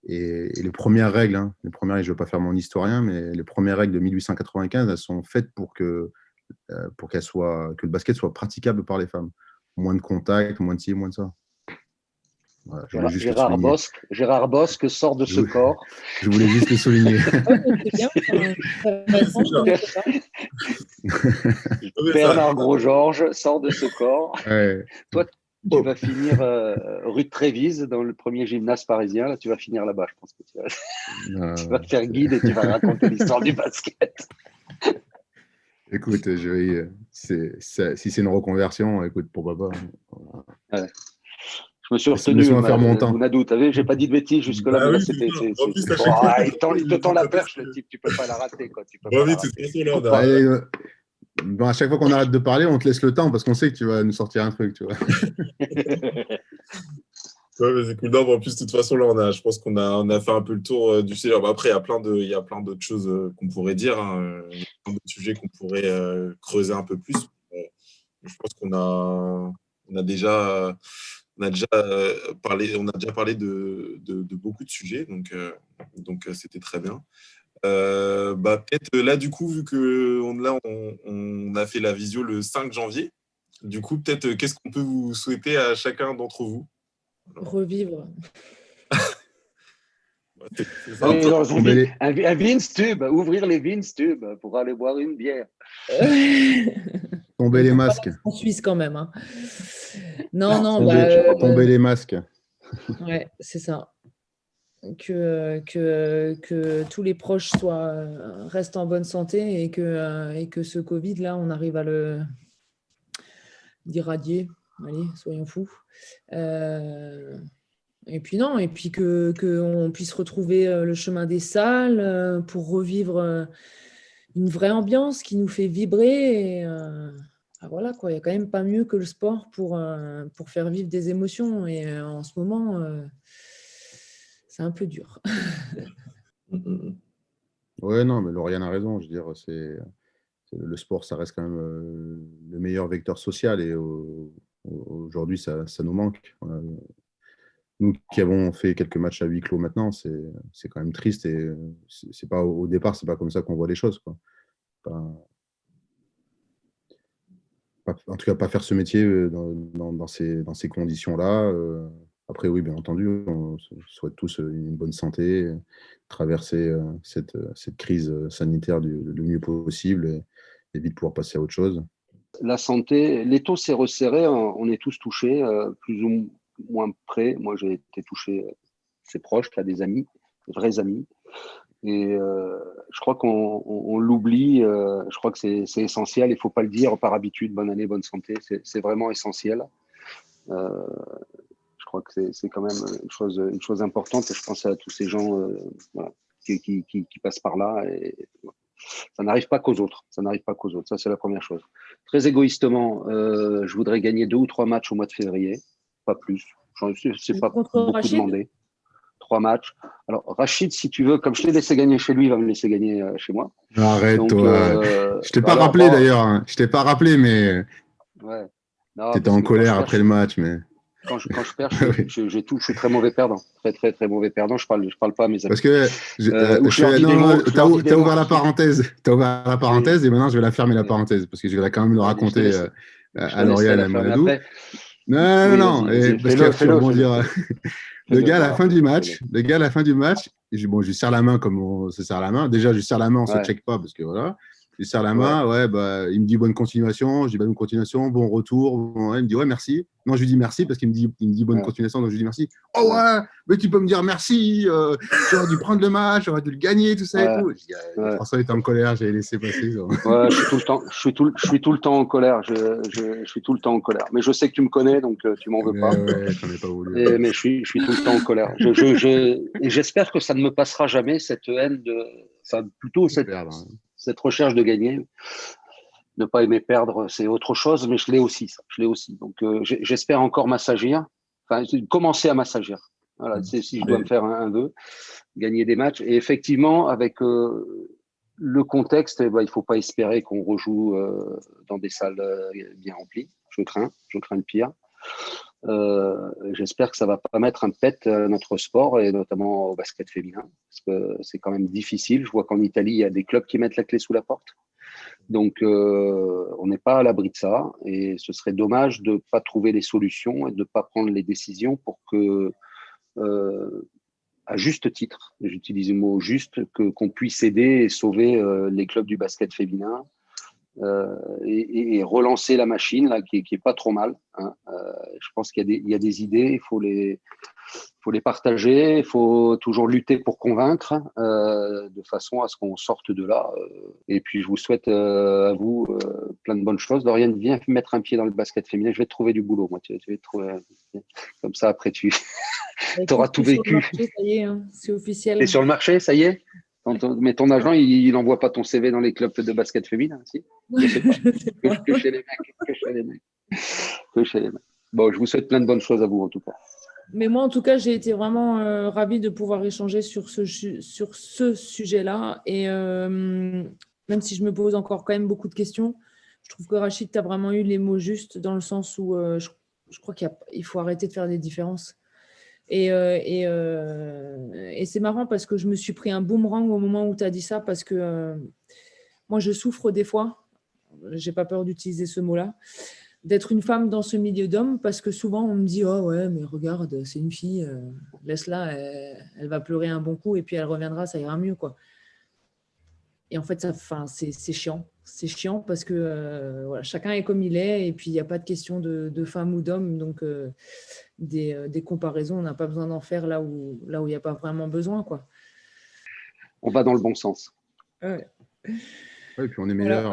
Speaker 3: Et les premières règles, je ne veux pas faire mon historien, mais les premières règles de 1895, elles sont faites pour que le basket soit praticable par les femmes. Moins de contact, moins de ci, moins de ça. Voilà, je voulais juste le
Speaker 4: Gérard
Speaker 3: souligner.
Speaker 4: Bosque, Gérard Bosque sort de ce corps.
Speaker 3: Je voulais juste le souligner.
Speaker 2: C'est bien. Intéressant, je connaissais pas.
Speaker 5: Non, mais ça-
Speaker 4: Bernard Gros-Georges sort de ce corps.
Speaker 3: Ouais.
Speaker 4: Toi, tu vas finir rue de Trévise dans le premier gymnase parisien. Là, tu vas finir là-bas. Je pense que tu vas faire guide et tu vas raconter l'histoire du basket.
Speaker 3: Écoute, si c'est une reconversion, écoute, pourquoi pas. Voilà.
Speaker 4: Je me suis retenu,
Speaker 3: Laisse-moi faire mon temps.
Speaker 4: Bounadou. Tu vu, j'ai pas dit de bêtises jusque-là.
Speaker 5: Bah
Speaker 4: mais là,
Speaker 5: oui,
Speaker 4: c'était.
Speaker 5: c'est ça. En plus, à
Speaker 4: Bon,
Speaker 5: chaque fois,
Speaker 4: il te tend la perche, le type. Tu peux pas la rater. Quoi. Tu peux
Speaker 5: Bon,
Speaker 4: pas la
Speaker 5: vite,
Speaker 4: rater.
Speaker 5: c'est très là, on a-
Speaker 3: Allez, bon, à chaque fois qu'on arrête de parler, on te laisse le temps parce qu'on sait que tu vas nous sortir un truc, tu vois.
Speaker 5: Ouais, mais c'est cool. Non, mais en plus, de toute façon, là, je pense qu'on a fait un peu le tour du sujet. Bah, après, il y a plein d'autres choses qu'on pourrait dire. Hein. Il y a plein d'autres sujets qu'on pourrait creuser un peu plus. Je pense on a déjà parlé de beaucoup de sujets. Donc c'était très bien. Peut-être là, du coup, vu on a fait la visio le 5 janvier, du coup, peut-être, qu'est-ce qu'on peut vous souhaiter à chacun d'entre vous?
Speaker 2: Revivre.
Speaker 5: C'est ça.
Speaker 4: Oui, non,
Speaker 3: Tomber
Speaker 4: un Vince Tube, ouvrir les Vince Tube pour aller boire une bière.
Speaker 3: les masques.
Speaker 2: En Suisse quand même. Hein. Non,
Speaker 3: Tomber les masques.
Speaker 2: Ouais, c'est ça. Que tous les proches restent en bonne santé et que ce Covid-là, on arrive à d'irradier. Allez, soyons fous. Et puis qu'on puisse retrouver le chemin des salles pour revivre une vraie ambiance qui nous fait vibrer. Voilà, quoi. Il n'y a quand même pas mieux que le sport pour faire vivre des émotions. Et en ce moment, c'est un peu dur.
Speaker 3: Ouais, non, mais Lauriane a raison. Je veux dire, le sport, ça reste quand même le meilleur vecteur social et aujourd'hui, ça nous manque. Nous qui avons fait quelques matchs à huis clos maintenant, c'est quand même triste et c'est pas au départ, c'est pas comme ça qu'on voit les choses, quoi. En tout cas, pas faire ce métier dans ces conditions-là. Après, oui, bien entendu, on souhaite tous une bonne santé, traverser cette crise sanitaire le mieux possible et vite pouvoir passer à autre chose.
Speaker 4: La santé, l'étau s'est resserré, on est tous touchés, plus ou moins près. Moi, j'ai été touché assez proche, là, des amis, des vrais amis. Et je crois qu'on l'oublie, je crois que c'est essentiel, il ne faut pas le dire par habitude, bonne année, bonne santé, c'est vraiment essentiel. Je crois que c'est quand même une chose importante et je pense à tous ces gens voilà, qui passent par là. Et, ça n'arrive pas qu'aux autres, ça c'est la première chose. Très égoïstement, je voudrais gagner 2 ou 3 matchs au mois de février, pas plus, c'est pas beaucoup demandé. 3 matchs. Alors, Rachid, si tu veux, comme je t'ai laissé gagner chez lui, il va me laisser gagner chez moi.
Speaker 3: Arrête,
Speaker 4: donc,
Speaker 3: toi. Je t'ai pas rappelé d'ailleurs. Hein. Je t'ai pas rappelé, mais
Speaker 4: ouais.
Speaker 3: Tu étais en colère après le match. Mais...
Speaker 4: Quand je perds, je suis très mauvais perdant. Très, très, très mauvais perdant. Je parle pas à mes amis.
Speaker 3: Parce que tu as ouvert la parenthèse. Tu as ouvert la parenthèse et maintenant, je vais la fermer, la parenthèse, parce que je vais quand même le raconter à Lauriane et à Mounadou. Non. Parce qu'il va rebondir. Le gars, à la fin du match, je lui serre la main comme on se serre la main. Déjà, je lui serre la main, on ne se check pas parce que voilà. Je lui serre la main, il me dit bonne continuation. Je dis bonne continuation, bon retour. Il me dit ouais, merci. Non, je lui dis merci parce qu'il me dit bonne continuation, donc je lui dis merci. Oh ouais, mais tu peux me dire merci. J'aurais dû prendre le match, j'aurais dû le gagner, tout ça et tout. François était en colère, j'ai laissé passer.
Speaker 4: Je suis tout le temps en colère. Je suis tout le temps en colère. Mais je sais que tu me connais, donc tu m'en veux pas.
Speaker 3: Ouais, j'en ai pas voulu.
Speaker 4: Mais je suis tout le temps en colère. Et j'espère que ça ne me passera jamais, cette haine plutôt cette recherche de gagner. Ne pas aimer perdre, c'est autre chose, mais je l'ai aussi, ça. Je l'ai aussi. Donc, j'espère encore m'assagir, commencer à m'assagir. Voilà, si je dois me faire un vœu, gagner des matchs. Et effectivement, avec le contexte, il ne faut pas espérer qu'on rejoue dans des salles bien remplies. Je crains le pire. J'espère que ça va pas mettre un pet à notre sport et notamment au basket féminin parce que c'est quand même difficile. Je vois qu'en Italie, il y a des clubs qui mettent la clé sous la porte. Donc, on n'est pas à l'abri de ça et ce serait dommage de ne pas trouver les solutions et de ne pas prendre les décisions pour que, à juste titre, j'utilise le mot juste, qu'on puisse aider et sauver les clubs du basket féminin et relancer la machine là, qui est pas trop mal. Hein. Je pense qu'il y a des idées, il faut les partager, il faut toujours lutter pour convaincre de façon à ce qu'on sorte de là. Et puis, je vous souhaite à vous plein de bonnes choses. Dorian, viens mettre un pied dans le basket féminin. Je vais te trouver du boulot, moi. Je vais te trouver, comme ça, après, tu auras tout vécu.
Speaker 2: Marché, ça y est, hein, c'est officiel.
Speaker 4: Et sur le marché, ça y est. Mais ton agent, il n'envoie pas ton CV dans les clubs de basket féminin, si? Je sais pas.
Speaker 2: Je sais pas.
Speaker 4: Que chez les mecs. Que chez les mecs. Bon, je vous souhaite plein de bonnes choses à vous, en tout cas.
Speaker 2: Mais moi, en tout cas, j'ai été vraiment ravie de pouvoir échanger sur ce sujet-là. Et même si je me pose encore quand même beaucoup de questions, je trouve que Rachid, tu as vraiment eu les mots justes dans le sens où je crois qu'il faut arrêter de faire des différences. Et c'est marrant parce que je me suis pris un boomerang au moment où tu as dit ça parce que moi, je souffre des fois, j'ai pas peur d'utiliser ce mot-là, d'être une femme dans ce milieu d'hommes parce que souvent on me dit « Oh ouais, mais regarde, c'est une fille, laisse-la, elle va pleurer un bon coup et puis elle reviendra, ça ira mieux. » quoi. Et en fait, c'est chiant. C'est chiant parce que voilà, chacun est comme il est et puis il n'y a pas de question de femme ou d'homme. Donc, des comparaisons, on n'a pas besoin d'en faire là où il n'y a pas vraiment besoin. Quoi.
Speaker 4: On va dans le bon sens.
Speaker 2: Ouais.
Speaker 3: Ouais, et puis on est meilleur,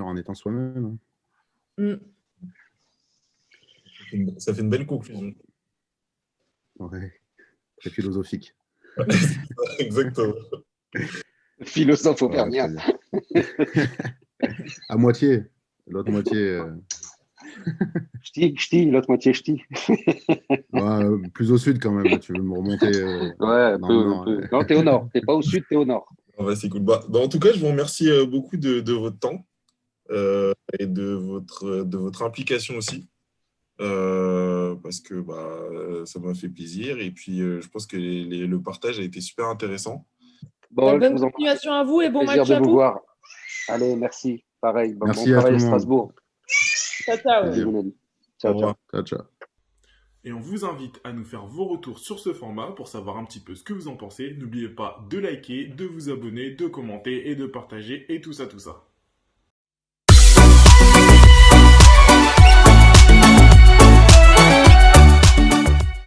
Speaker 3: en étant soi-même.
Speaker 2: Mm.
Speaker 5: Ça fait une belle conclusion.
Speaker 3: Ouais, très philosophique.
Speaker 5: Exactement.
Speaker 4: Philosophe auvergnat.
Speaker 3: À moitié. L'autre moitié.
Speaker 4: Ch'ti, l'autre moitié ch'ti.
Speaker 3: Ouais, plus au sud quand même. Là, tu veux me remonter.
Speaker 4: Ouais, un peu. Non, t'es au nord. T'es pas au sud, t'es au nord.
Speaker 5: C'est cool. En tout cas, je vous remercie beaucoup de votre temps et de votre implication aussi. Parce que ça m'a fait plaisir. Et puis, je pense que le partage a été super intéressant.
Speaker 2: Bon, bonne continuation à vous et bon match
Speaker 4: de
Speaker 2: à
Speaker 4: vous
Speaker 2: vous.
Speaker 4: voir. Allez, merci. Pareil.
Speaker 3: Merci
Speaker 4: bon
Speaker 3: à
Speaker 4: travail
Speaker 3: tout le
Speaker 4: à
Speaker 3: monde.
Speaker 4: Strasbourg.
Speaker 2: Ciao.
Speaker 3: Ciao.
Speaker 1: Et on vous invite à nous faire vos retours sur ce format pour savoir un petit peu ce que vous en pensez. N'oubliez pas de liker, de vous abonner, de commenter et de partager et tout ça.